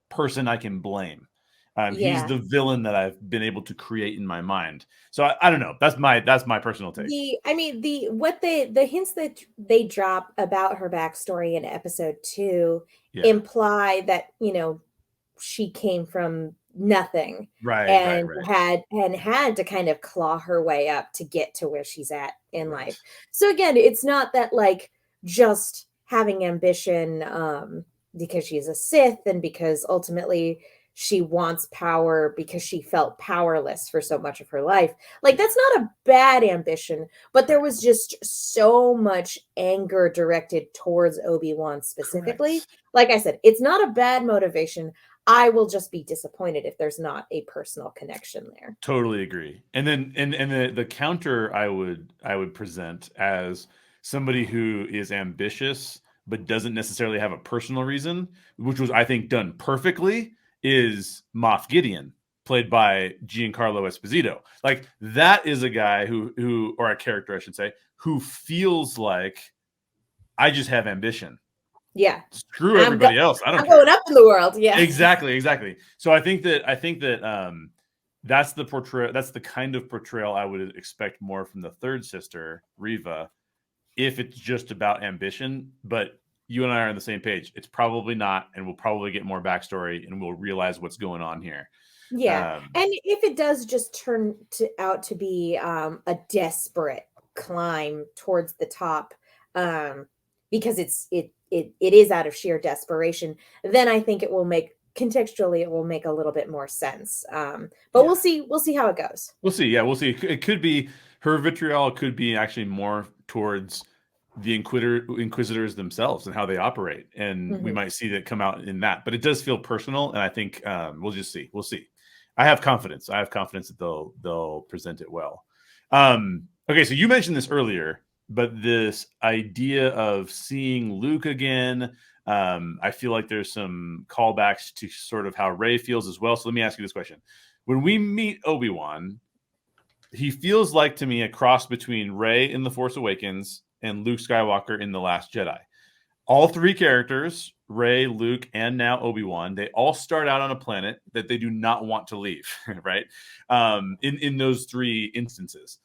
Speaker 1: person I can blame. He's
Speaker 2: Yeah.
Speaker 1: the villain that I've been able to create in my mind. So I don't know. That's my personal take.
Speaker 2: The hints that they drop about her backstory in episode 2
Speaker 1: Yeah.
Speaker 2: imply that, she came from nothing,
Speaker 1: Right. Right.
Speaker 2: and
Speaker 1: Right.
Speaker 2: had to kind of claw her way up to get to where she's at in life. So again, it's not that like just having ambition because she's a Sith and because ultimately she wants power because she felt powerless for so much of her life. Like that's not a bad ambition, but there was just so much anger directed towards Obi-Wan specifically.
Speaker 1: Correct.
Speaker 2: Like I said, it's not a bad motivation. I will just be disappointed if there's not a personal connection there.
Speaker 1: Totally agree. And then and the counter I would present as somebody who is ambitious but doesn't necessarily have a personal reason, which was I think done perfectly, is Moff Gideon, played by Giancarlo Esposito. Like that is a guy who or a character I should say, who feels like I just have ambition.
Speaker 2: Yeah.
Speaker 1: Screw everybody else. I don't
Speaker 2: I'm
Speaker 1: care.
Speaker 2: going up in the world. Yeah.
Speaker 1: Exactly. So I think that that's the portrayal. That's the kind of portrayal I would expect more from the third sister, Reva, if it's just about ambition. But you and I are on the same page. It's probably not, and we'll probably get more backstory, and we'll realize what's going on here.
Speaker 2: Yeah. And if it does just turn out to be a desperate climb towards the top, because it is out of sheer desperation, then I think it will make contextually it will make a little bit more sense. But we'll see how it goes.
Speaker 1: We'll see. Yeah, we'll see. It could be her vitriol could be actually more towards the inquisitors themselves and how they operate, and we might see that come out in that. But it does feel personal, and I think we'll just see. We'll see. I have confidence. That they'll present it well. Okay, so you mentioned this earlier, but this idea of seeing Luke again, I feel like there's some callbacks to sort of how Rey feels as well. So let me ask you this question. When we meet Obi-Wan, he feels like to me a cross between Rey in The Force Awakens and Luke Skywalker in The Last Jedi. All three characters, Rey, Luke, and now Obi-Wan, they all start out on a planet that they do not want to leave, right? In those three instances.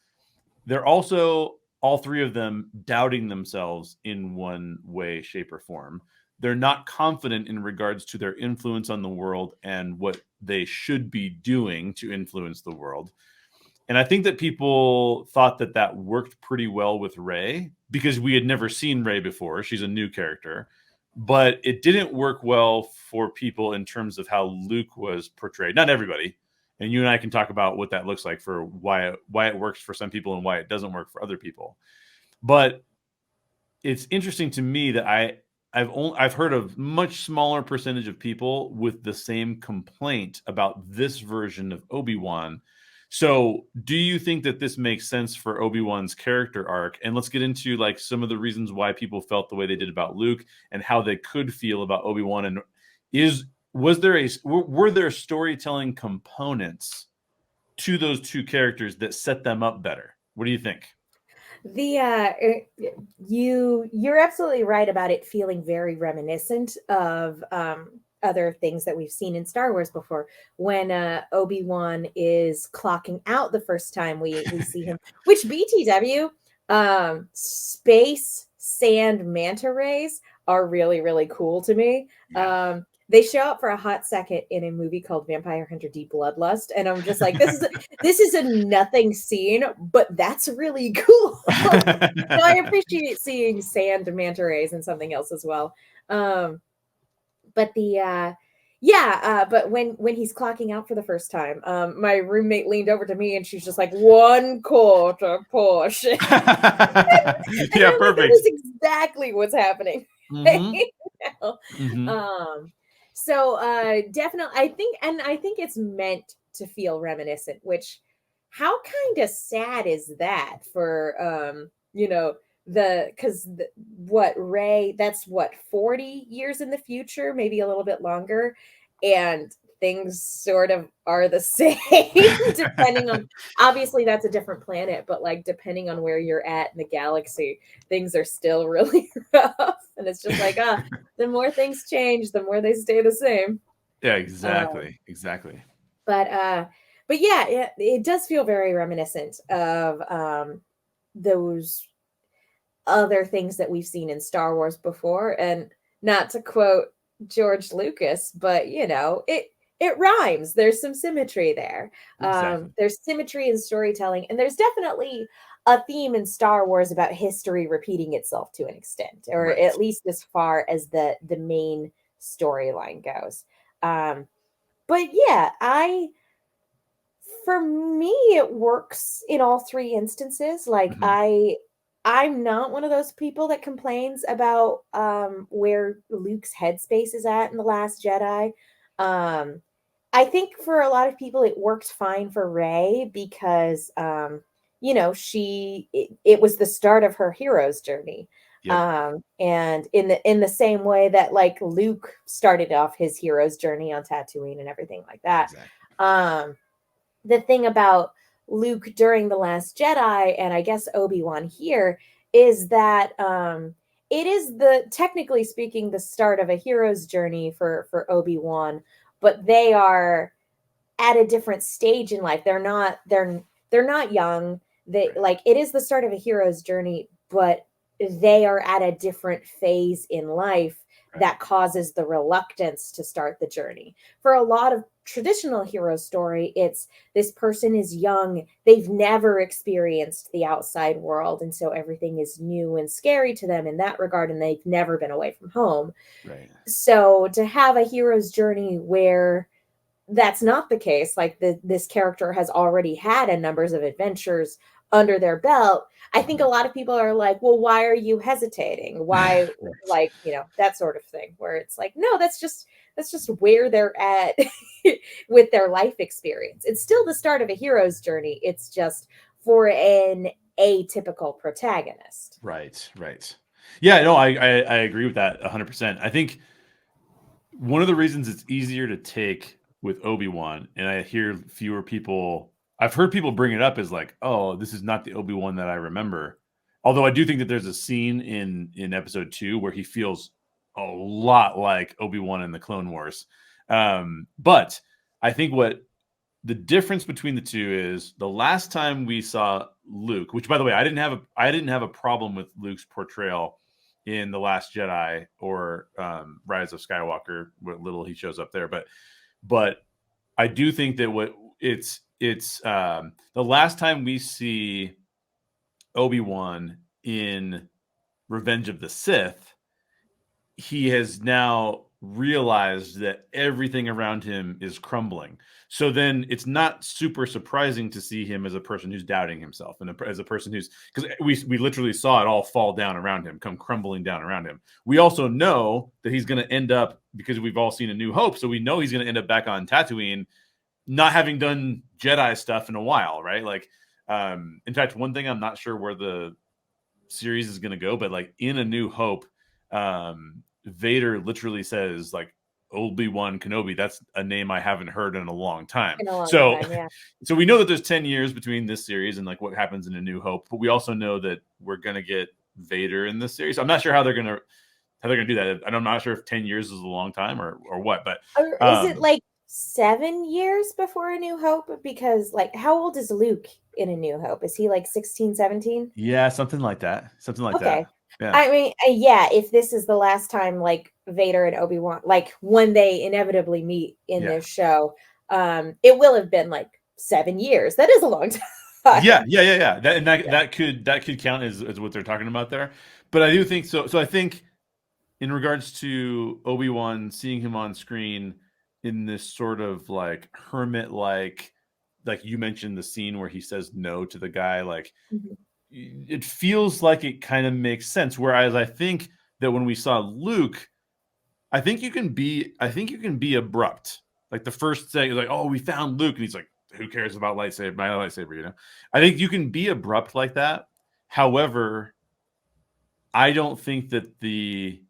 Speaker 1: They're also, all three of them, doubting themselves in one way, shape, or form. They're not confident in regards to their influence on the world and what they should be doing to influence the world. And I think that people thought that worked pretty well with Rey because we had never seen Rey before. She's a new character. But it didn't work well for people in terms of how Luke was portrayed. Not everybody. And you and I can talk about what that looks like for why it works for some people and why it doesn't work for other people. But it's interesting to me that I've heard a much smaller percentage of people with the same complaint about this version of Obi-Wan. So do you think that this makes sense for Obi-Wan's character arc? And let's get into like some of the reasons why people felt the way they did about Luke and how they could feel about Obi-Wan. And were there storytelling components to those two characters that set them up better? What do you think?
Speaker 2: You're absolutely right about it feeling very reminiscent of other things that we've seen in Star Wars before. When Obi-Wan is clocking out the first time we see him, which BTW, space sand manta rays are really, really cool to me. Yeah. They show up for a hot second in a movie called Vampire Hunter D Bloodlust, and I'm just like, this is a nothing scene, but that's really cool. So I appreciate seeing sand manta rays and something else as well. But but when he's clocking out for the first time, my roommate leaned over to me and she's just like, 1/4 push. Yeah,
Speaker 1: perfect.
Speaker 2: Like, that is exactly what's happening. So definitely, I think it's meant to feel reminiscent, which how kind of sad is that for Rey, that's 40 years in the future, maybe a little bit longer, and things sort of are the same depending on, obviously that's a different planet, but like depending on where you're at in the galaxy, things are still really rough, and it's just like the more things change, the more they stay the same.
Speaker 1: Yeah, exactly.
Speaker 2: But yeah, it does feel very reminiscent of those other things that we've seen in Star Wars before. And not to quote George Lucas, but it rhymes. There's some symmetry there.
Speaker 1: Exactly.
Speaker 2: There's symmetry in storytelling, and there's definitely a theme in Star Wars about history repeating itself to an extent, or
Speaker 1: Right.
Speaker 2: at least as far as the main storyline goes. But yeah, for me it works in all three instances. Like
Speaker 1: Mhm.
Speaker 2: I'm not one of those people that complains about where Luke's headspace is at in The Last Jedi. Um I think for a lot of people it worked fine for Rey because you know, it was the start of her hero's journey.
Speaker 1: Yep.
Speaker 2: And in the same way that like Luke started off his hero's journey on Tatooine and everything like that.
Speaker 1: Exactly.
Speaker 2: Um the thing about Luke during The Last Jedi, and I guess Obi-Wan here, is that it is the technically speaking the start of a hero's journey for Obi-Wan, but they are at a different stage in life. They're not young. They
Speaker 1: Right.
Speaker 2: like it is the start of a hero's journey, but they are at a different phase in life
Speaker 1: Right.
Speaker 2: that causes the reluctance to start the journey. For a lot of traditional hero story, it's this person is young, they've never experienced the outside world, and so everything is new and scary to them in that regard, and they've never been away from home.
Speaker 1: Right.
Speaker 2: So to have a hero's journey where that's not the case, like this character has already had a numbers of adventures under their belt, I think a
Speaker 1: Mhm.
Speaker 2: lot of people are like, well, why are you hesitating, why,
Speaker 1: Right.
Speaker 2: like, you know, that sort of thing, where it's like, no, that's just where they're at with their life experience. It's still the start of a hero's journey, it's just for an atypical protagonist.
Speaker 1: Right. Right. Yeah, no, I agree with that 100%. I think one of the reasons it's easier to take with Obi-Wan, and I hear fewer people I've heard people bring it up as like, "Oh, this is not the Obi-Wan that I remember." Although I do think that there's a scene in episode 2 where he feels a lot like Obi-Wan in the Clone Wars. But I think what the difference between the two is the last time we saw Luke, which by the way, I didn't have a problem with Luke's portrayal in The Last Jedi or Rise of Skywalker, what little he shows up there, but I do think that what it's the last time we see Obi-Wan in Revenge of the Sith, he has now realized that everything around him is crumbling. So then it's not super surprising to see him as a person who's doubting himself and as a person who's because we literally saw it all fall down around him, come crumbling down around him. We also know that he's going to end up because we've all seen A New Hope, so we know he's going to end up back on Tatooine, not having done Jedi stuff in a while, right? Like, in fact, one thing I'm not sure where the series is going to go, but like in A New Hope, Vader literally says like Obi-Wan Kenobi. That's a name I haven't heard in a long time.
Speaker 2: In a long
Speaker 1: So,
Speaker 2: time, yeah.
Speaker 1: so we know that there's 10 years between this series and like what happens in A New Hope, but we also know that we're going to get Vader in this series. I'm not sure how they're going to do that. And I'm not sure if 10 years is a long time or what, but
Speaker 2: Or is it
Speaker 1: um
Speaker 2: like 7 years before A New Hope? Because like how old is Luke in A New Hope? Is he like 16, 17?
Speaker 1: yeah, something like that. Something like that.
Speaker 2: Okay.
Speaker 1: Yeah.
Speaker 2: I mean, yeah, if this is the last time like Vader and Obi-Wan, like when they inevitably meet in
Speaker 1: Yeah.
Speaker 2: this show, it will have been like 7 years. That is a long
Speaker 1: Yeah,
Speaker 2: time.
Speaker 1: yeah, yeah, yeah. That and
Speaker 2: Yeah.
Speaker 1: that could count as what they're talking about there. But I do think so. So I think in regards to Obi-Wan, seeing him on screen in this sort of like hermit like you mentioned the scene where he says no to the guy, like
Speaker 2: Mhm.
Speaker 1: it feels like it kind of makes sense. Whereas I think that when we saw Luke, I think you can be abrupt. Like the first thing is like, oh, we found Luke, and he's like, who cares about lightsaber? My lightsaber, you know. I think you can be abrupt like that. However, I don't think that the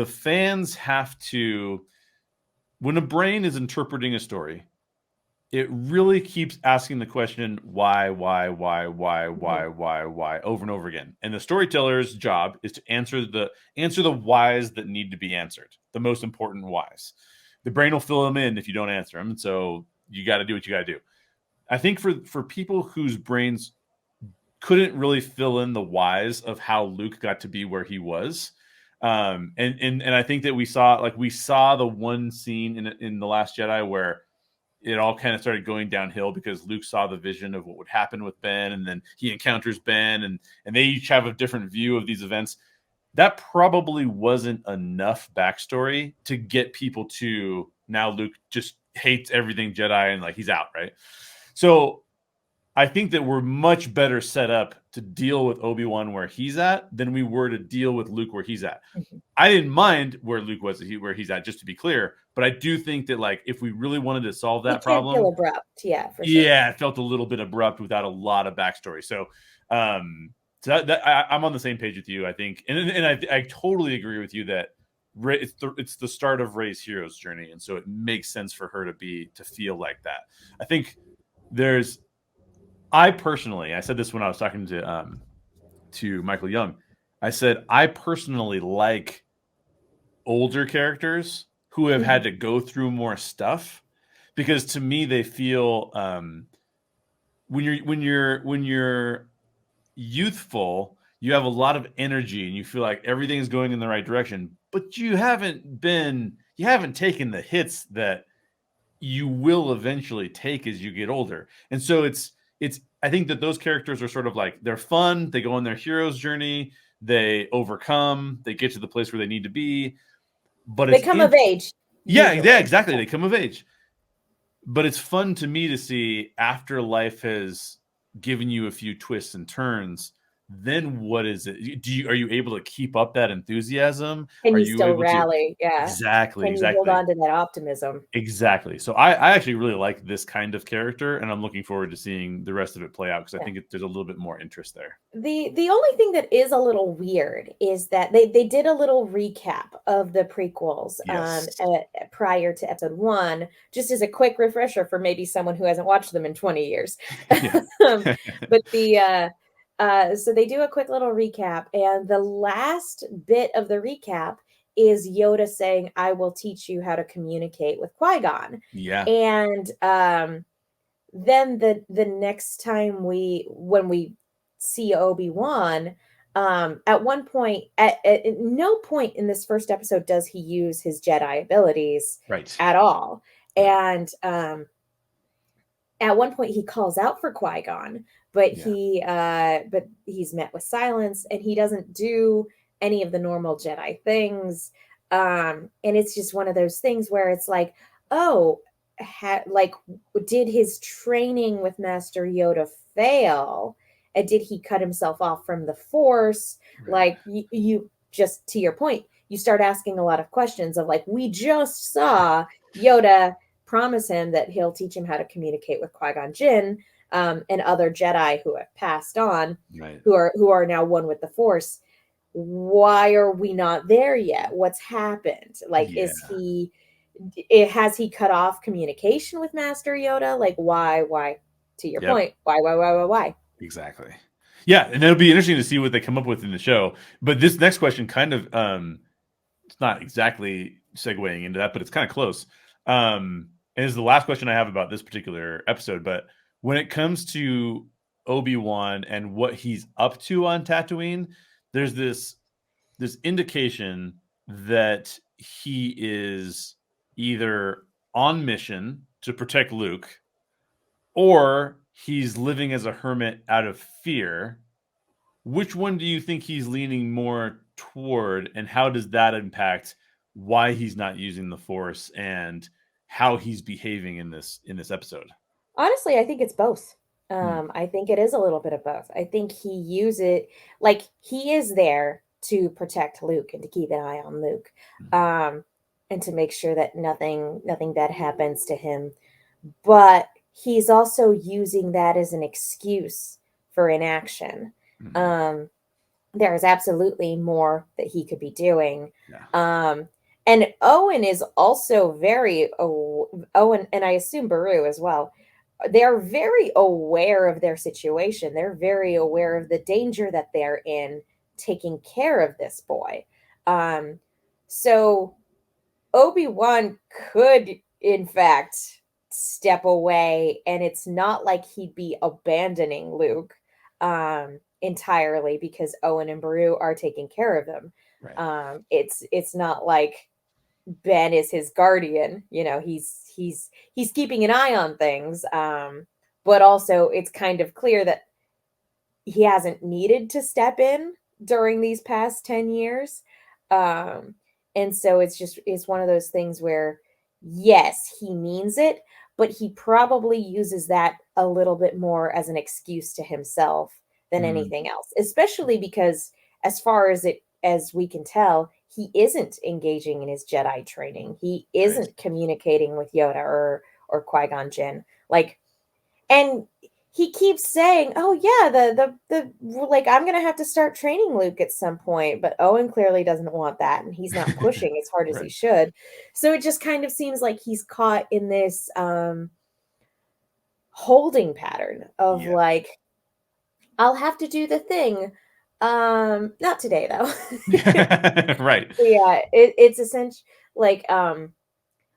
Speaker 1: fans have to when a brain is interpreting a story, it really keeps asking the question
Speaker 2: Mhm.
Speaker 1: why over and over again. And the storyteller's job is to answer the whys that need to be answered, the most important whys. The brain will fill them in if you don't answer them, and so you got to do what you got to do. I think for people whose brains couldn't really fill in the whys of how Luke got to be where he was. And I think that we saw the one scene in The Last Jedi where it all kind of started going downhill because Luke saw the vision of what would happen with Ben, and then he encounters Ben, and they each have a different view of these events. That probably wasn't enough backstory to get people to now Luke just hates everything Jedi and like he's out, right? So I think that we're much better set up to deal with Obi-Wan where he's at than we were to deal with Luke where he's at.
Speaker 2: Mm-hmm.
Speaker 1: I didn't mind where Luke was, where he's at, just to be clear. But I do think that, like, if we really wanted to solve that problem,
Speaker 2: feel abrupt, for sure.
Speaker 1: Yeah, it felt a little bit abrupt without a lot of backstory. So, I'm on the same page with you. I think, and I totally agree with you that it's the start of Rey's hero's journey, and so it makes sense for her to feel like that. I think I personally, I said this when I was talking to Michael Young. I said I personally like older characters who have had to go through more stuff, because to me they feel when you're youthful, you have a lot of energy and you feel like everything's going in the right direction, but you haven't taken the hits that you will eventually take as you get older. And so I think that those characters are sort of like, they're fun, they go on their hero's journey, they overcome, they get to the place where they need to be, but
Speaker 2: they come of age.
Speaker 1: Yeah, exactly. They come of age. But it's fun to me to see after life has given you a few twists and turns, then what is it? Are you able to keep up that enthusiasm?
Speaker 2: Can
Speaker 1: are
Speaker 2: you
Speaker 1: you
Speaker 2: still
Speaker 1: able
Speaker 2: rally?
Speaker 1: To...
Speaker 2: Yeah.
Speaker 1: Exactly.
Speaker 2: Can you hold on to that optimism?
Speaker 1: Exactly. So I actually really like this kind of character, and I'm looking forward to seeing the rest of it play out, because I think there's a little bit more interest there.
Speaker 2: The only thing that is a little weird is that they did a little recap of the prequels prior to episode 1, just as a quick refresher for maybe someone who hasn't watched them in 20 years. But so they do a quick little recap, and the last bit of the recap is Yoda saying, "I will teach you how to communicate with Qui-Gon."
Speaker 1: Yeah.
Speaker 2: And then the next time when we see Obi-Wan, at one point, at no point in this first episode does he use his Jedi abilities at all. And at one point he calls out for Qui-Gon, but he's met with silence, and he doesn't do any of the normal Jedi things. And it's just one of those things where it's like, did his training with Master Yoda fail? And did he cut himself off from the Force? Like, you just, to your point, you start asking a lot of questions of, like, we just saw Yoda promise him that he'll teach him how to communicate with Qui-Gon Jinn, and other Jedi who have passed on, who are now one with the Force. Why are we not there yet? What's happened? Like, has he cut off communication with Master Yoda? Like, why? To your point, why?
Speaker 1: Exactly. Yeah, and it'll be interesting to see what they come up with in the show. But this next question kind of, it's not exactly segueing into that, but it's kind of close. And it's the last question I have about this particular episode. But when it comes to Obi-Wan and what he's up to on Tatooine, there's this indication that he is either on mission to protect Luke, or he's living as a hermit out of fear. Which one do you think he's leaning more toward, and how does that impact why he's not using the Force and how he's behaving in this episode?
Speaker 2: Honestly, I think it's both. I think it is a little bit of both. I think he is there to protect Luke and to keep an eye on Luke, and to make sure that nothing bad happens to him. But he's also using that as an excuse for inaction. There is absolutely more that he could be doing. And Owen is also Owen, and I assume Beru as well. They're very aware of their situation. They're very aware of the danger that they're in, taking care of this boy. So Obi-Wan could, in fact, step away, and it's not like he'd be abandoning Luke entirely because Owen and Beru are taking care of him. It's not like Ben is his guardian. You know, he's keeping an eye on things. But also it's kind of clear that he hasn't needed to step in during these past 10 years. Um, and so it's one of those things where yes, he means it, but he probably uses that a little bit more as an excuse to himself than
Speaker 1: Mm,
Speaker 2: anything else, especially because as far as we can tell, he isn't engaging in his Jedi training. He
Speaker 1: right.
Speaker 2: isn't communicating with Yoda or Qui-Gon Jinn. Like, and he keeps saying, "Oh yeah, the like I'm gonna have to start training Luke at some point," but Owen clearly doesn't want that, and he's not pushing as hard as he
Speaker 1: Right.
Speaker 2: should. So it just kind of seems like he's caught in this holding pattern of
Speaker 1: Yeah.
Speaker 2: like, I'll have to do the thing. Not today though.
Speaker 1: Right.
Speaker 2: Yeah, it's essentially like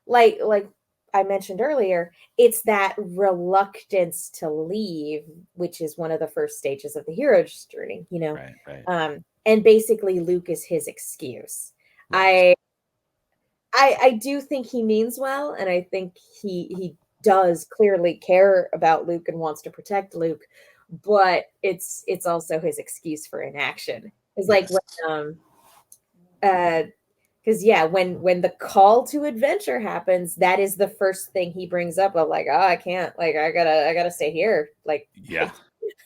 Speaker 2: like I mentioned earlier, it's that reluctance to leave, which is one of the first stages of the hero's journey, you know.
Speaker 1: Right. Right.
Speaker 2: And basically Luke is his excuse.
Speaker 1: Right.
Speaker 2: I I do think he means well, and I think he does clearly care about Luke and wants to protect Luke, but it's also his excuse for inaction. It's like
Speaker 1: Yes.
Speaker 2: when uh because yeah, when the call to adventure happens, that is the first thing he brings up of like, oh, I can't, like I gotta stay here. Like
Speaker 1: Yeah.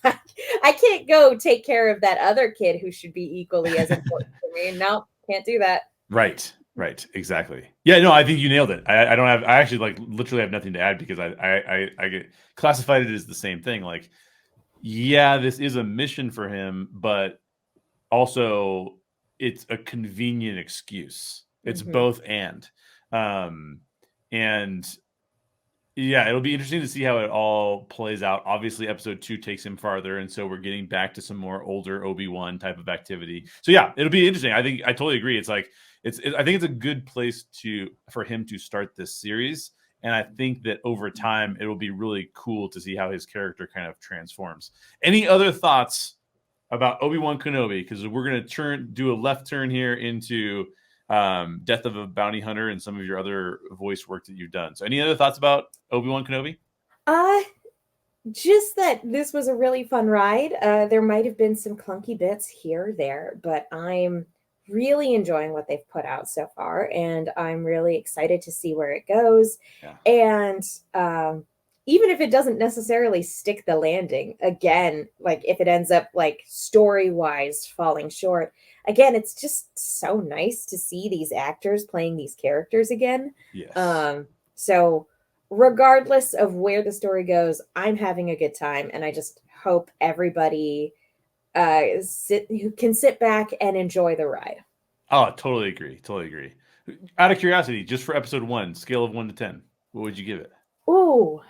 Speaker 2: I can't go take care of that other kid who should be equally as important to me. No, can't do that.
Speaker 1: Right. Right. Exactly. Yeah. No, I think you nailed it. I don't have. I actually like literally have nothing to add because I get classified it as the same thing. Like, yeah, this is a mission for him, but also it's a convenient excuse. It's
Speaker 2: Hmm.
Speaker 1: both um, and yeah, it'll be interesting to see how it all plays out. Obviously, episode 2 takes him farther, and so we're getting back to some more older Obi-Wan type of activity. So yeah, it'll be interesting. I think I totally agree. It's like I think it's a good place for him to start this series, and I think that over time it will be really cool to see how his character kind of transforms. Any other thoughts about Obi-Wan Kenobi? Because we're gonna do a left turn here into Death of a Bounty Hunter and some of your other voice work that you've done. So any other thoughts about Obi-Wan Kenobi?
Speaker 2: Uh just that this was a really fun ride. There might have been some clunky bits here or there, but I'm really enjoying what they've put out so far, and I'm really excited to see where it goes.
Speaker 1: Yeah.
Speaker 2: And even if it doesn't necessarily stick the landing, again, like if it ends up like story wise falling short, again, it's just so nice to see these actors playing these characters again.
Speaker 1: Yes.
Speaker 2: So regardless of where the story goes, I'm having a good time, and I just hope everybody who can sit back and enjoy the ride.
Speaker 1: Oh, totally agree. Totally agree. Out of curiosity, just for episode 1, scale of 1 to 10, what would you give it?
Speaker 2: Ooh,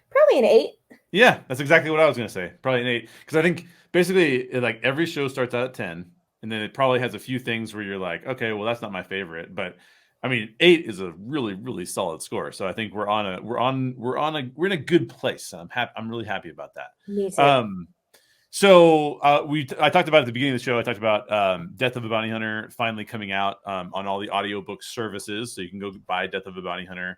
Speaker 2: probably an 8.
Speaker 1: Yeah, that's exactly what I was going to say. Probably an 8. Because I think basically, like every show starts out at 10, and then it probably has a few things where you're like, okay, well, that's not my favorite. But I mean, 8 is a really, really solid score. So I think we're in a good place. I'm happy. I'm really happy about that.
Speaker 2: Me too.
Speaker 1: Um, So I talked about at the beginning of the show. I talked about Death of a Bounty Hunter finally coming out on all the audiobook services, so you can go buy Death of a Bounty Hunter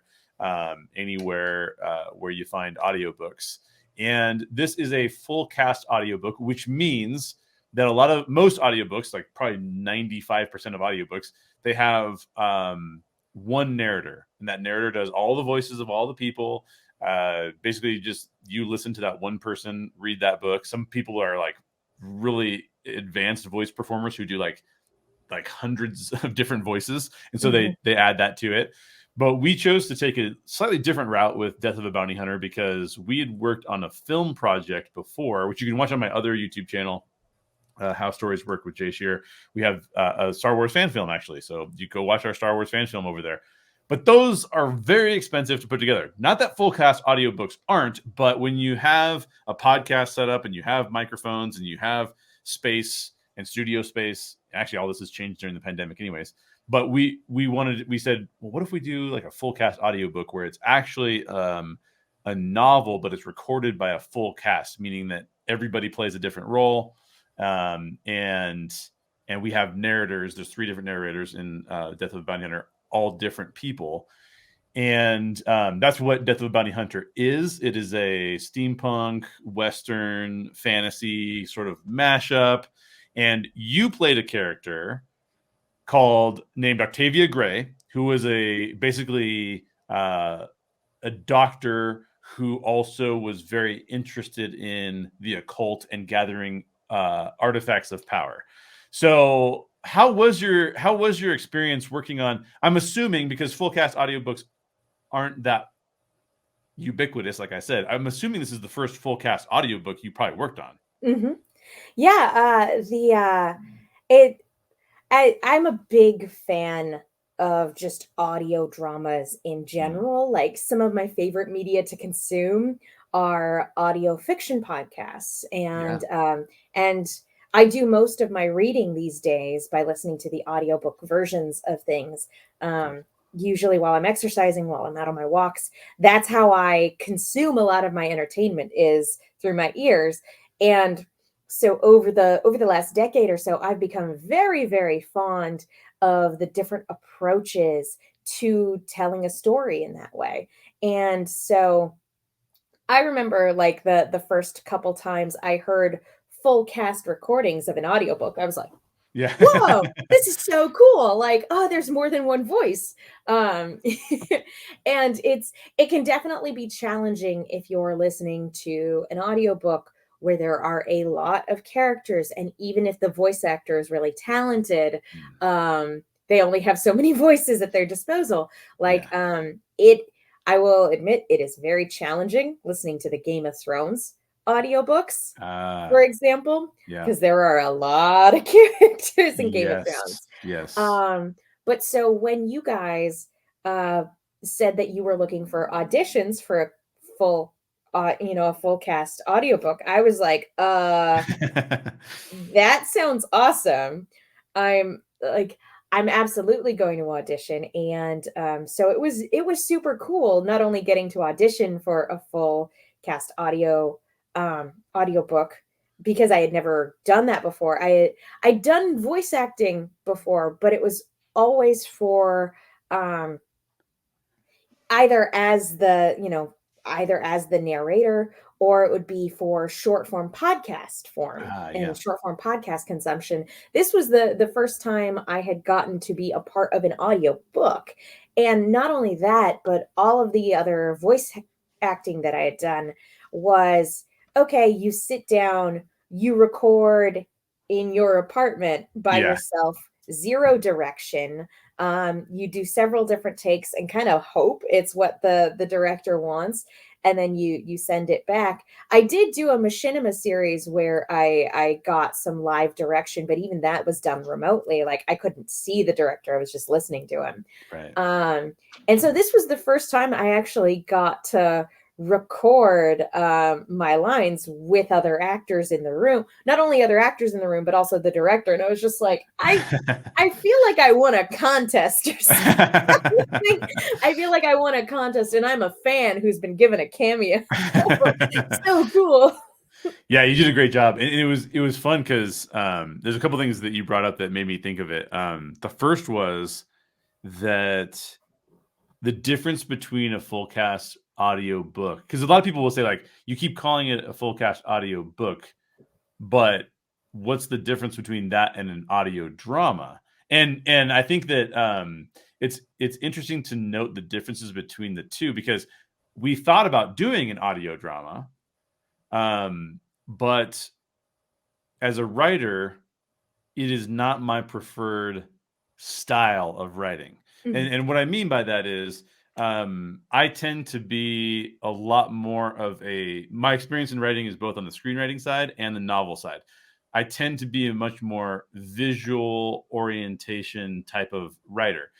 Speaker 1: anywhere where you find audiobooks. And this is a full cast audiobook, which means that most audiobooks, like probably 95% of audiobooks, they have one narrator, and that narrator does all the voices of all the people. Basically just you listen to that one person read that book. Some people are like really advanced voice performers who do like hundreds of different voices, and so
Speaker 2: Mhm.
Speaker 1: they add that to it. But we chose to take a slightly different route with Death of a Bounty Hunter because we had worked on a film project before, which you can watch on my other YouTube channel, How Stories Work with Jay Sherer. We have a Star Wars fan film, actually. So you go watch our Star Wars fan film over there. But those are very expensive to put together. Not that full cast audiobooks aren't, but when you have a podcast set up and you have microphones and you have space and studio space, actually all this has changed during the pandemic anyways. But we said, well, what if we do like a full cast audiobook where it's actually a novel, but it's recorded by a full cast, meaning that everybody plays a different role, and and we have narrators. There's 3 different narrators in Death of the Bounty Hunter, all different people. And that's what Death of a Bounty Hunter is. It is a steampunk, Western, fantasy sort of mashup. And you played a character named Octavia Gray, who was basically a doctor who also was very interested in the occult and gathering artifacts of power. So how was your experience working on, I'm assuming, because full cast audiobooks aren't that ubiquitous, like I said, I'm assuming this is the first full cast audiobook you probably worked on.
Speaker 2: Mm-hmm. Yeah, I'm a big fan of just audio dramas in general. Like, some of my favorite media to consume are audio fiction podcasts, and I do most of my reading these days by listening to the audiobook versions of things. Usually while I'm exercising, while I'm out on my walks. That's how I consume a lot of my entertainment, is through my ears. And so over the last decade or so, I've become very, very fond of the different approaches to telling a story in that way. And so I remember, like, the first couple times I heard full cast recordings of an audiobook, I was like,
Speaker 1: Yeah.
Speaker 2: whoa, this is so cool. Like, oh, there's more than one voice. And it can definitely be challenging if you're listening to an audiobook where there are a lot of characters, and even if the voice actor is really talented, they only have so many voices at their disposal. Like, I will admit, it is very challenging listening to the Game of Thrones audiobooks, for example, because there are a lot of characters in Game of Thrones.
Speaker 1: Yes.
Speaker 2: But so when you guys said that you were looking for auditions for a full, a full cast audiobook, I was like, that sounds awesome. I'm absolutely going to audition. And so it was super cool, not only getting to audition for a full cast audiobook, because I had never done that before. I'd done voice acting before, but it was always for either as the narrator, or it would be for short form podcast form and short form podcast consumption. This was the first time I had gotten to be a part of an audio book. And not only that, but all of the other voice acting that I had done was, okay, you sit down, you record in your apartment by yourself, 0 direction. You do several different takes and kind of hope it's what the director wants, and then you send it back. I did do a machinima series where I got some live direction, but even that was done remotely. Like, I couldn't see the director, I was just listening to him.
Speaker 1: Right.
Speaker 2: And so this was the first time I actually got to record my lines with other actors in the room, not only other actors in the room, but also the director. And I was just like, I feel like I won a contest or something. I feel like I won a contest, and I'm a fan who's been given a cameo. So cool.
Speaker 1: Yeah, you did a great job. And it was fun because there's a couple things that you brought up that made me think of it. The first was that the difference between a full cast audio book, because a lot of people will say, like, you keep calling it a full cast audio book, but what's the difference between that and an audio drama? And I think that it's interesting to note the differences between the two, because we thought about doing an audio drama, but as a writer, it is not my preferred style of writing. And what I mean by that is, I tend to be a lot more of my experience in writing is both on the screenwriting side and the novel side. I tend to be a much more visual orientation type of writer.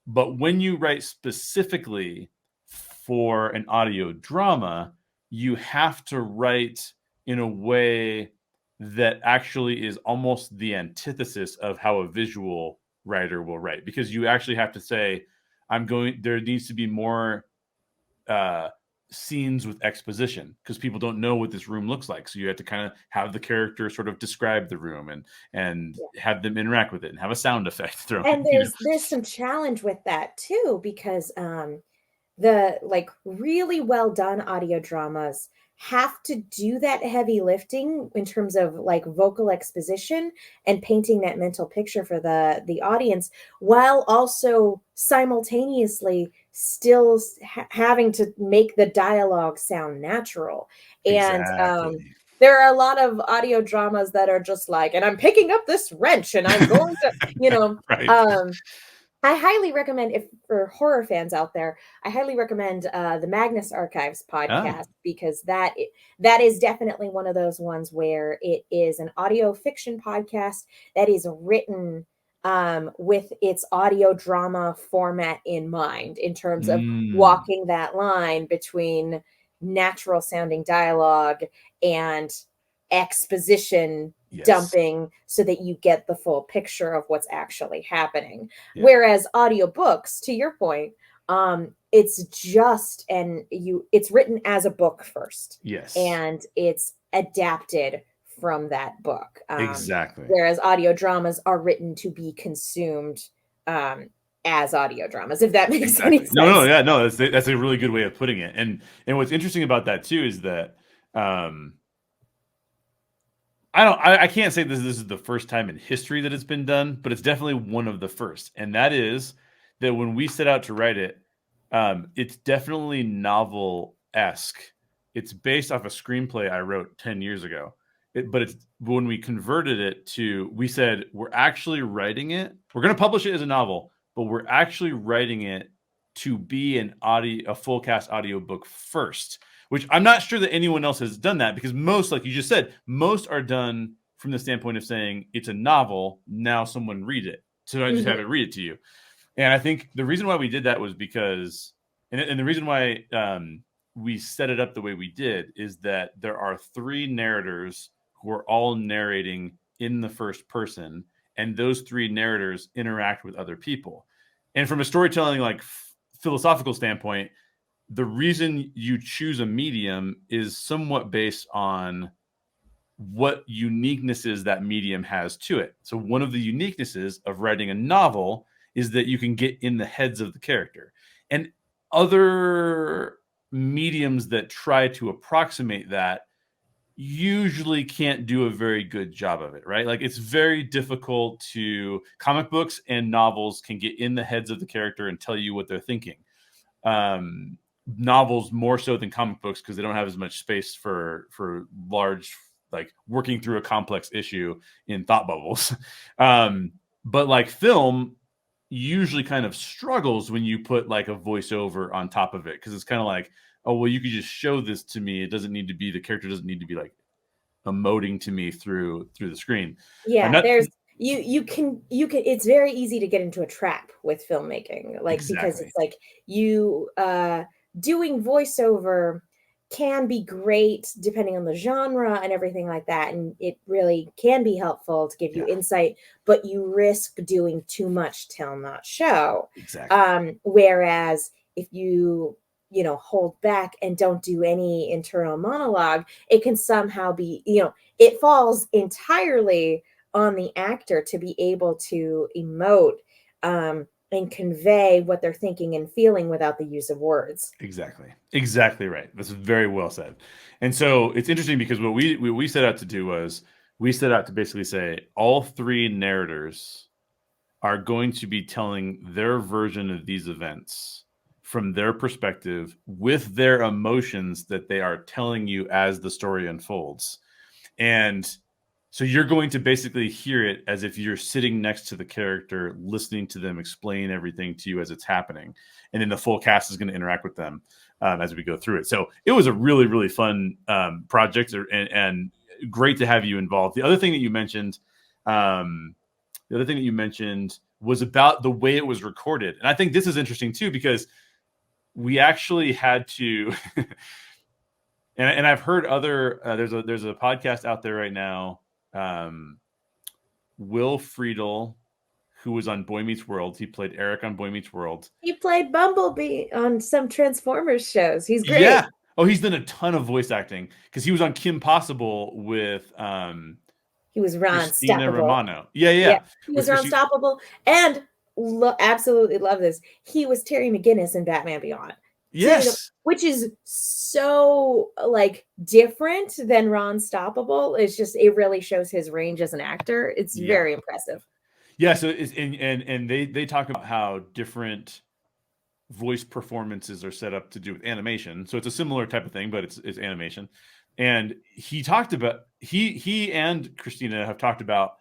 Speaker 1: But when you write specifically for an audio drama, you have to write in a way that actually is almost the antithesis of how a visual writer will write, because you actually have to say, there needs to be more scenes with exposition because people don't know what this room looks like. So you have to kind of have the character sort of describe the room and have them interact with it and have a sound effect thrown.
Speaker 2: And there's some challenge with that too, because the like really well done audio dramas have to do that heavy lifting in terms of like vocal exposition and painting that mental picture for the audience, while also simultaneously still having to make the dialogue sound natural. And
Speaker 1: Exactly.
Speaker 2: there are a lot of audio dramas that are just like, and I'm picking up this wrench and I'm going to,
Speaker 1: Right.
Speaker 2: I highly recommend, if for horror fans out there, I highly recommend the Magnus Archives podcast, because that is definitely one of those ones where it is an audio fiction podcast that is written with its audio drama format in mind, in terms of walking that line between natural sounding dialogue and exposition dumping, so that you get the full picture of what's actually happening. Whereas audiobooks, to your point, it's just it's written as a book first. And it's adapted from that book.
Speaker 1: Exactly.
Speaker 2: Whereas audio dramas are written to be consumed as audio dramas, if that makes any sense.
Speaker 1: No, that's a really good way of putting it. And what's interesting about that too is that I can't say this is the first time in history that it's been done, but it's definitely one of the first. And that is that when we set out to write it, it's definitely novel-esque. It's based off a screenplay I wrote 10 years ago. But it's when we converted it to, we said, we're actually writing it. We're going to publish it as a novel, but we're actually writing it to be a full cast audiobook first. Which I'm not sure that anyone else has done that, because most, like you just said, most are done from the standpoint of saying it's a novel. Now someone read it. So I just have it read it to you. And I think the reason why we did that was because, and the reason why we set it up the way we did is that there are 3 narrators who are all narrating in the first person. And those 3 narrators interact with other people. And from a storytelling, like philosophical standpoint, the reason you choose a medium is somewhat based on what uniquenesses that medium has to it. So one of the uniquenesses of writing a novel is that you can get in the heads of the character. And other mediums that try to approximate that usually can't do a very good job of it, right? Like it's very difficult comic books and novels can get in the heads of the character and tell you what they're thinking. Novels more so than comic books, because they don't have as much space for large, like working through a complex issue in thought bubbles. But like film usually kind of struggles when you put like a voiceover on top of it, because it's kind of like, oh, well, you could just show this to me. It doesn't need to be, the character doesn't need to be like emoting to me through the screen.
Speaker 2: There's you can it's very easy to get into a trap with filmmaking, like because it's like you doing voiceover can be great depending on the genre and everything like that, and it really can be helpful to give you insight, but you risk doing too much tell not show. Whereas if you hold back and don't do any internal monologue, it can somehow be, it falls entirely on the actor to be able to emote and convey what they're thinking and feeling without the use of words.
Speaker 1: Exactly right. That's very well said. And so it's interesting because what we set out to do was we set out to basically say all 3 narrators are going to be telling their version of these events from their perspective with their emotions that they are telling you as the story unfolds. And so you're going to basically hear it as if you're sitting next to the character, listening to them explain everything to you as it's happening. And then the full cast is going to interact with them as we go through it. So it was a really, really fun project and great to have you involved. The other thing that you mentioned was about the way it was recorded. And I think this is interesting too, because we actually had to, and I've heard other, there's a podcast out there right now, Will Friedle, who was on Boy Meets World. He played Eric on Boy Meets World.
Speaker 2: He played Bumblebee on some Transformers shows. He's great.
Speaker 1: Oh, he's done a ton of voice acting because he was on Kim Possible with
Speaker 2: He was Ron
Speaker 1: Christina
Speaker 2: Stoppable.
Speaker 1: Romano. Yeah, yeah.
Speaker 2: Yeah, he was Ron Stoppable, and absolutely love this. He was Terry McGinnis in Batman Beyond.
Speaker 1: Yes,
Speaker 2: Which is so like different than Ron Stoppable. It's just it really shows his range as an actor. It's very impressive.
Speaker 1: Yeah, so it's and they talk about how different voice performances are set up to do with animation. So it's a similar type of thing, but it's animation. And he talked about he and Christina have talked about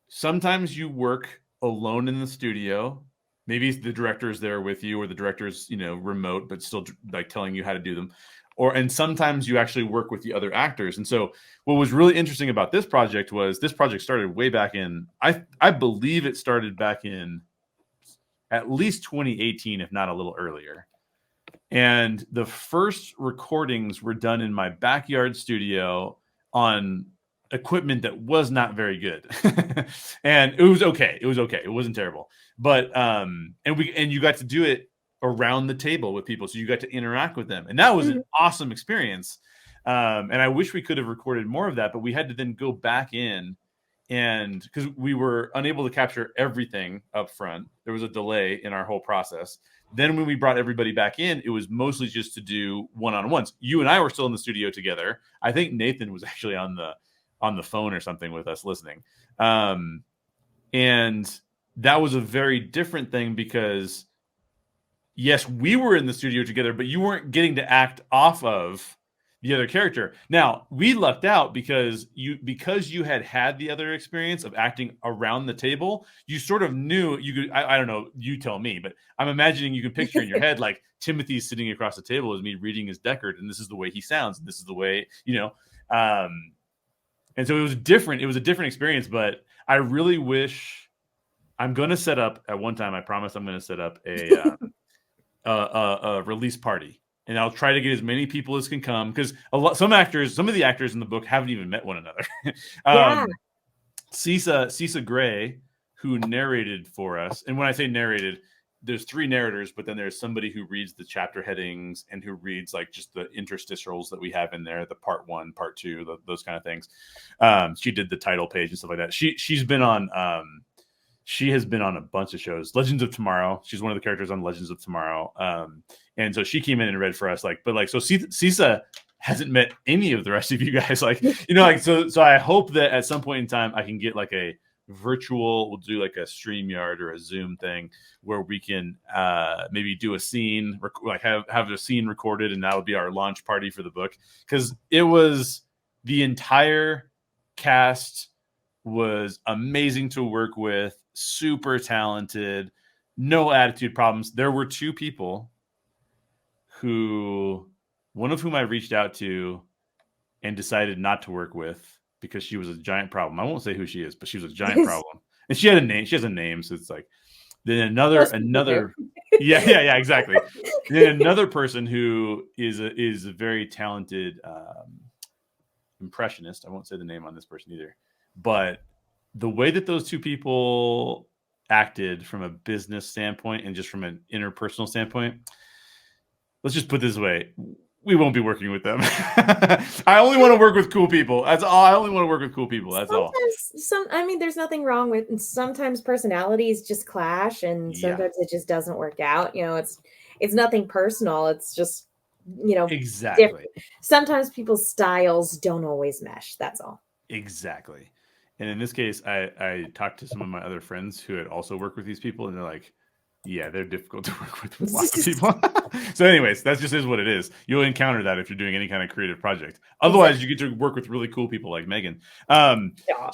Speaker 1: sometimes you work alone in the studio. Maybe the director is there with you, or the director's, you know, remote, but still like telling you how to do them. And sometimes you actually work with the other actors. And so what was really interesting about this project was this project started way back in, I believe it started back in at least 2018, if not a little earlier. And the first recordings were done in my backyard studio on equipment that was not very good. And it was okay. It was okay. It wasn't terrible. But and you got to do it around the table with people. So you got to interact with them. And that was an awesome experience. And I wish we could have recorded more of that, but we had to then go back in, and because we were unable to capture everything up front, there was a delay in our whole process. Then when we brought everybody back in, it was mostly just to do one-on-ones. You and I were still in the studio together. I think Nathan was actually on the phone or something with us listening. And that was a very different thing because yes, we were in the studio together, but you weren't getting to act off of the other character. Now, we lucked out because you had the other experience of acting around the table. You sort of knew you could. I don't know. You tell me, but I'm imagining you can picture in your head like Timothy's sitting across the table as me reading his Deckard, and this is the way he sounds, and this is the way, you know. And so it was different. It was a different experience, but I really wish I'm going to set up at one time. I promise I'm going to set up a release party. And I'll try to get as many people as can come because some of the actors in the book haven't even met one another. Cisa Gray, who narrated for us, and when I say narrated, there's 3 narrators, but then there's somebody who reads the chapter headings and who reads like just the interstitials that we have in there, the part 1, part 2, those kind of things. She did the title page and stuff like that. She's been on. She has been on a bunch of shows. Legends of Tomorrow. She's one of the characters on Legends of Tomorrow. And so she came in and read for us. So Cisa hasn't met any of the rest of you guys. So I hope that at some point in time I can get like a virtual, we'll do like a StreamYard or a Zoom thing where we can maybe do a scene, like have a scene recorded, and that would be our launch party for the book. Because it was the entire cast was amazing to work with, super talented, no attitude problems. There were 2 people one of whom I reached out to and decided not to work with because she was a giant problem. I won't say who she is, but she was a giant problem. And she had a name. She has a name, so it's like then another yeah, exactly. Then another person who is a very talented impressionist. I won't say the name on this person either, but the way that those 2 people acted from a business standpoint and just from an interpersonal standpoint, let's just put it this way, we won't be working with them. I only want to work with cool people. That's all. I only want to work with cool people. That's all.
Speaker 2: There's nothing wrong with, and sometimes personalities just clash, and sometimes it just doesn't work out. You know, it's nothing personal. It's just, you know,
Speaker 1: exactly.
Speaker 2: Different. Sometimes people's styles don't always mesh. That's all.
Speaker 1: Exactly. And in this case, I talked to some of my other friends who had also worked with these people, and they're like, yeah, they're difficult to work with lots of people. So anyways, that just is what it is. You'll encounter that if you're doing any kind of creative project. Otherwise, you get to work with really cool people like Megan.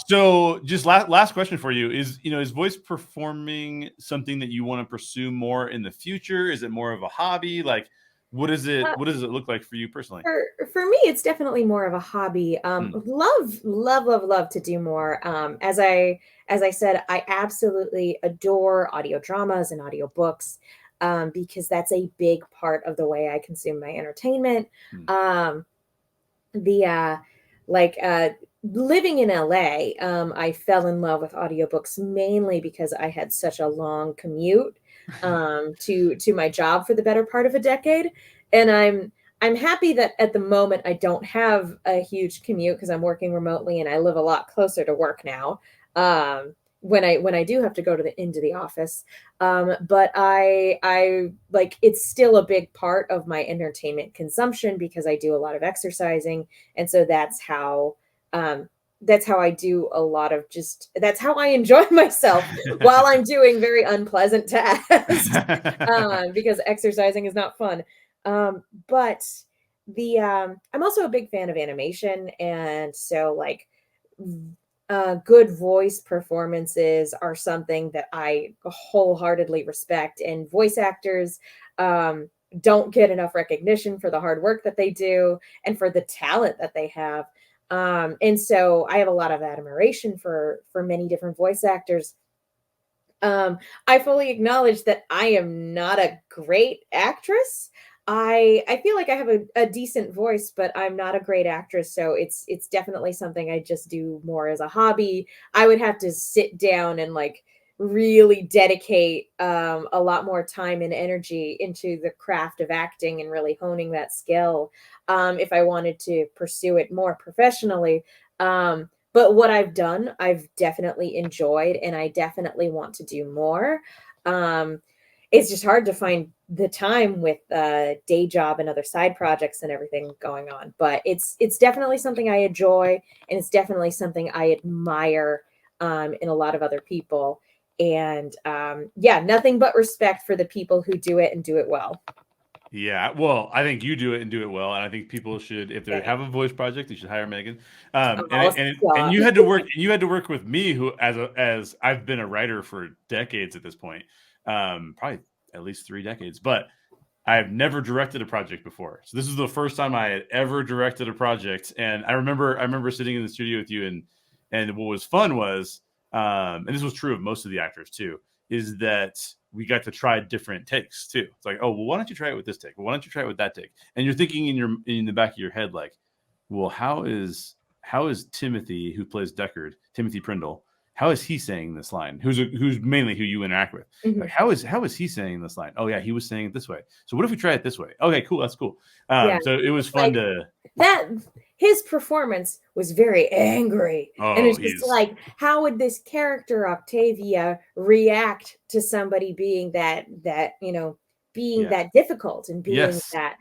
Speaker 1: So just last question for you is, is voice performing something that you want to pursue more in the future? Is it more of a hobby? Like, what does it look like for you personally?
Speaker 2: For me, it's definitely more of a hobby. Love to do more. As I said, I absolutely adore audio dramas and audio books because that's a big part of the way I consume my entertainment. Living in LA, I fell in love with audiobooks mainly because I had such a long commute to my job for the better part of a decade. And I'm happy that at the moment I don't have a huge commute because I'm working remotely and I live a lot closer to work now. When I do have to go into the office, but I like it's still a big part of my entertainment consumption because I do a lot of exercising, and so um, that's how I do a lot of that's how I enjoy myself while I'm doing very unpleasant tasks because exercising is not fun. But I'm also a big fan of animation, and so like good voice performances are something that I wholeheartedly respect, and voice actors don't get enough recognition for the hard work that they do and for the talent that they have. And so I have a lot of admiration for many different voice actors. I fully acknowledge that I am not a great actress. I feel like I have a decent voice, but I'm not a great actress. So it's definitely something I just do more as a hobby. I would have to sit down and like really dedicate a lot more time and energy into the craft of acting and really honing that skill if I wanted to pursue it more professionally. But what I've done, I've definitely enjoyed, and I definitely want to do more. Um, it's just hard to find the time with day job and other side projects and everything going on. But it's definitely something I enjoy, and it's definitely something I admire in a lot of other people. And yeah, nothing but respect for the people who do it and do it well.
Speaker 1: Yeah, well, I think you do it and do it well, and I think people should, if they have a voice project, they should hire Megan.
Speaker 2: Oh,
Speaker 1: And
Speaker 2: stop.
Speaker 1: you had to work with me, who as I've been a writer for decades at this point, probably at least 3 decades, but I have never directed a project before. So this is the first time I had ever directed a project, and I remember sitting in the studio with you, and what was fun was, and this was true of most of the actors too, is that we got to try different takes too. It's like, oh, well, why don't you try it with this take? Well, why don't you try it with that take? And you're thinking in the back of your head, like, well, how is Timothy, who plays Deckard, Timothy Prindle, how is he saying this line? Who's mainly who you interact with?
Speaker 2: Mhm.
Speaker 1: Like, how is he saying this line? Oh yeah, he was saying it this way. So what if we try it this way? Okay, cool, that's cool.
Speaker 2: Yeah,
Speaker 1: So it was
Speaker 2: it's
Speaker 1: fun
Speaker 2: like
Speaker 1: to.
Speaker 2: that. His performance was very angry, and
Speaker 1: Oh,
Speaker 2: it's just
Speaker 1: he's
Speaker 2: like, how would this character Octavia react to somebody being being
Speaker 1: yeah,
Speaker 2: that difficult and being
Speaker 1: yes,
Speaker 2: that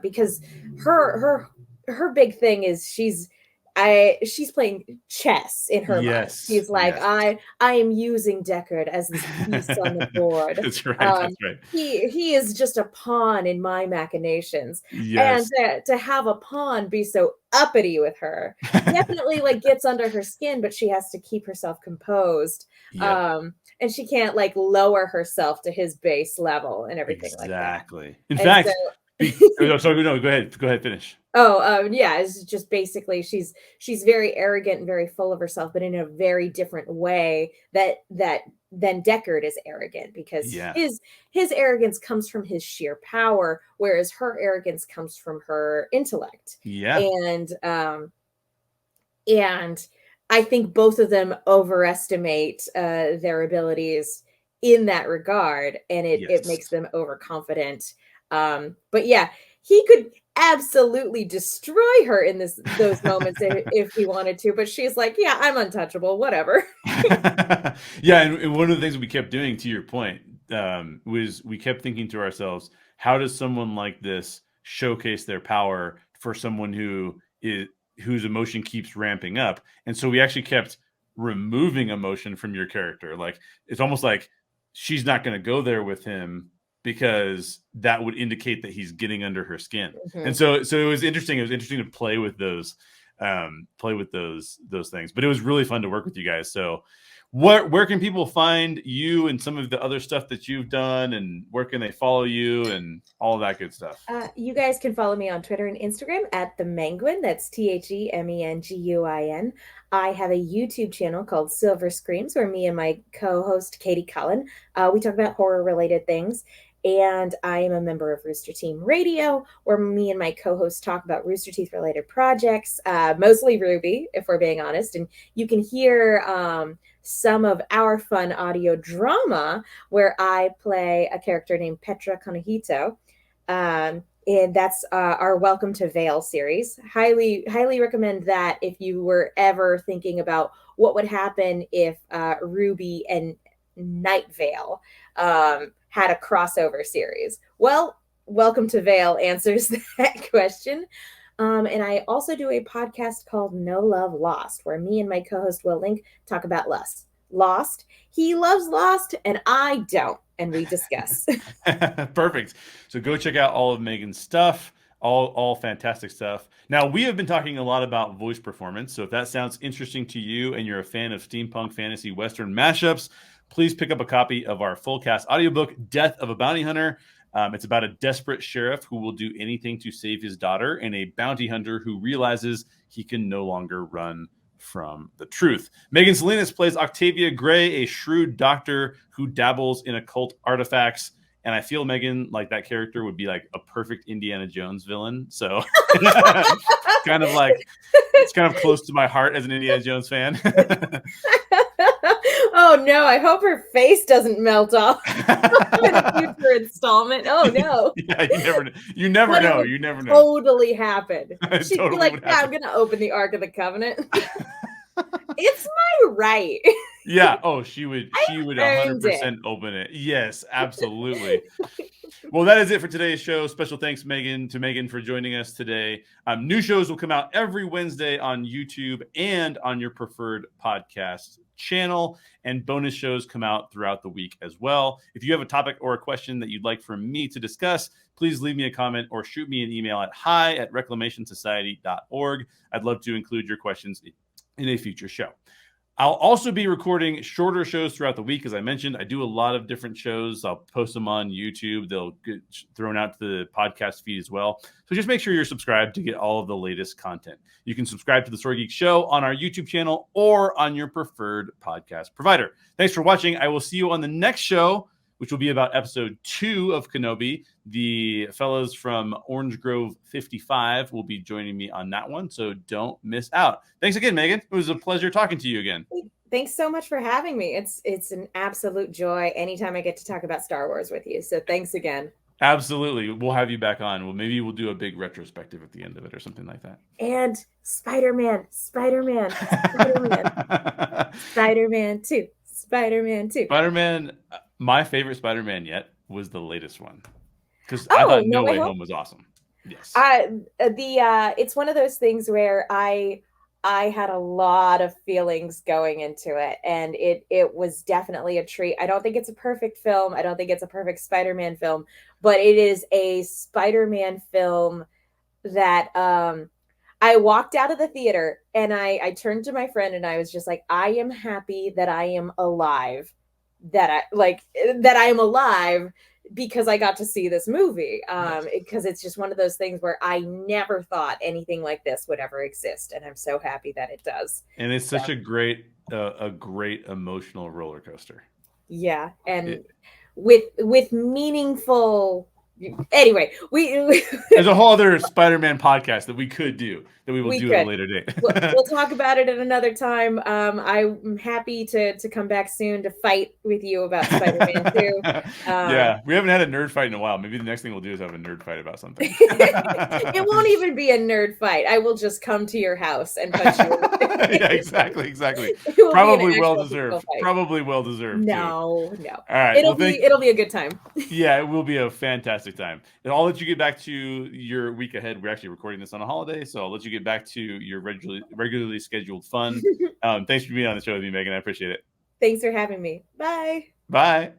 Speaker 2: because her big thing is she's playing chess in her mind.
Speaker 1: yes,
Speaker 2: She's like,
Speaker 1: yes.
Speaker 2: I am using Deckard as this piece on the board.
Speaker 1: That's right.
Speaker 2: Um,
Speaker 1: That's right.
Speaker 2: he is just a pawn in my machinations, and
Speaker 1: Yes.
Speaker 2: to have a pawn be so uppity with her definitely like gets under her skin, but she has to keep herself composed.
Speaker 1: Yep.
Speaker 2: And she can't like lower herself to his base level and everything like that.
Speaker 1: Exactly. In
Speaker 2: And
Speaker 1: fact,
Speaker 2: so
Speaker 1: oh, sorry, no, go ahead. Go ahead. Finish.
Speaker 2: oh, yeah, it's just basically she's very arrogant and very full of herself, but in a very different way that than Deckard is arrogant, because
Speaker 1: Yeah.
Speaker 2: his arrogance comes from his sheer power, whereas her arrogance comes from her intellect.
Speaker 1: Yeah.
Speaker 2: And I think both of them overestimate their abilities in that regard, and it
Speaker 1: Yes.
Speaker 2: makes them overconfident. But yeah, he could absolutely destroy her in those moments if he wanted to, but she's like, yeah, I'm untouchable, whatever.
Speaker 1: Yeah, and one of the things we kept doing, to your point, was we kept thinking to ourselves, how does someone like this showcase their power for someone whose emotion keeps ramping up? And so we actually kept removing emotion from your character. Like, it's almost like she's not going to go there with him because that would indicate that he's getting under her skin. And
Speaker 2: Mhm.
Speaker 1: so it was interesting. It was interesting to play with those things, but it was really fun to work with you guys. So where can people find you and some of the other stuff that you've done, and where can they follow you and all that good stuff?
Speaker 2: You guys can follow me on Twitter and Instagram at the Menguin. That's TheMenguin. I have a YouTube channel called Silver Screams, where me and my co-host Katie Cullen we talk about horror-related things. And I am a member of Rooster Team Radio, where me and my co-host talk about Rooster Teeth-related projects, mostly Ruby, if we're being honest. And you can hear some of our fun audio drama where I play a character named Petra Konohito and that's our Welcome to Vale series. Highly recommend that if you were ever thinking about what would happen if Ruby and Night Vale had a crossover series. Well, Welcome to Vale answers that question. And I also do a podcast called No Love Lost, where me and my co-host Will Link talk about Lost. He loves Lost, and I don't, and we discuss.
Speaker 1: Perfect. So go check out all of Megan's stuff. All fantastic stuff. Now, we have been talking a lot about voice performance. So if that sounds interesting to you and you're a fan of steampunk, fantasy, Western mashups, please pick up a copy of our full cast audiobook, Death of a Bounty Hunter. It's about a desperate sheriff who will do anything to save his daughter and a bounty hunter who realizes he can no longer run from the truth. Megan Salinas plays Octavia Gray, a shrewd doctor who dabbles in occult artifacts. And I feel, Megan, like that character would be like a perfect Indiana Jones villain. So it's kind of close to my heart as an Indiana Jones fan.
Speaker 2: Oh no, I hope her face doesn't melt off in a future installment. Oh no.
Speaker 1: Yeah, you never know. You never know.
Speaker 2: Totally happened. She'd
Speaker 1: Totally
Speaker 2: be like, yeah, I'm gonna open the Ark of the Covenant. It's my right.
Speaker 1: Yeah. Oh, she would 100% open it. Yes, absolutely. Well, that is it for today's show. Special thanks, Megan, for joining us today. New shows will come out every Wednesday on YouTube and on your preferred podcast channel, and bonus shows come out throughout the week as well. If you have a topic or a question that you'd like for me to discuss, please leave me a comment or shoot me an email at hi@reclamationsociety.org. I'd love to include your questions in a future show. I'll also be recording shorter shows throughout the week. As I mentioned, I do a lot of different shows. I'll post them on YouTube. They'll get thrown out to the podcast feed as well. So just make sure you're subscribed to get all of the latest content. You can subscribe to the Story Geek Show on our YouTube channel or on your preferred podcast provider. Thanks for watching. I will see you on the next show, which will be about episode 2 of Kenobi. The fellows from Orange Grove 55 will be joining me on that one, so don't miss out. Thanks again, Megan. It was a pleasure talking to you again.
Speaker 2: Thanks so much for having me. It's an absolute joy anytime I get to talk about Star Wars with you, so thanks again.
Speaker 1: Absolutely. We'll have you back on. Well, maybe we'll do a big retrospective at the end of it or something like that.
Speaker 2: And Spider-Man 2.
Speaker 1: Spider-Man, my favorite Spider-Man yet was the latest one. Because I thought No Way Home was awesome. Yes.
Speaker 2: It's one of those things where I had a lot of feelings going into it, and it was definitely a treat. I don't think it's a perfect film. I don't think it's a perfect Spider-Man film, but it is a Spider-Man film that I walked out of the theater and I turned to my friend and I was just like, I am happy that I am alive. That I am alive because I got to see this movie. Because it's just one of those things where I never thought anything like this would ever exist, and I'm so happy that it does.
Speaker 1: And it's such a great emotional roller coaster.
Speaker 2: Yeah, and with meaningful. Anyway,
Speaker 1: there's a whole other Spider-Man podcast that we could do that we will do at a later date.
Speaker 2: We'll talk about it at another time. I'm happy to come back soon to fight with you about Spider-Man 2.
Speaker 1: Yeah, we haven't had a nerd fight in a while. Maybe the next thing we'll do is have a nerd fight about something.
Speaker 2: It won't even be a nerd fight. I will just come to your house and punch you.
Speaker 1: Yeah, exactly. Probably well deserved.
Speaker 2: No.
Speaker 1: All right,
Speaker 2: it'll be a good time.
Speaker 1: Yeah, it will be a fantastic time. And I'll let you get back to your week ahead. We're actually recording this on a holiday, so I'll let you get back to your regularly scheduled fun. Thanks for being on the show with me, Megan. I appreciate it.
Speaker 2: Thanks for having me. Bye.
Speaker 1: Bye.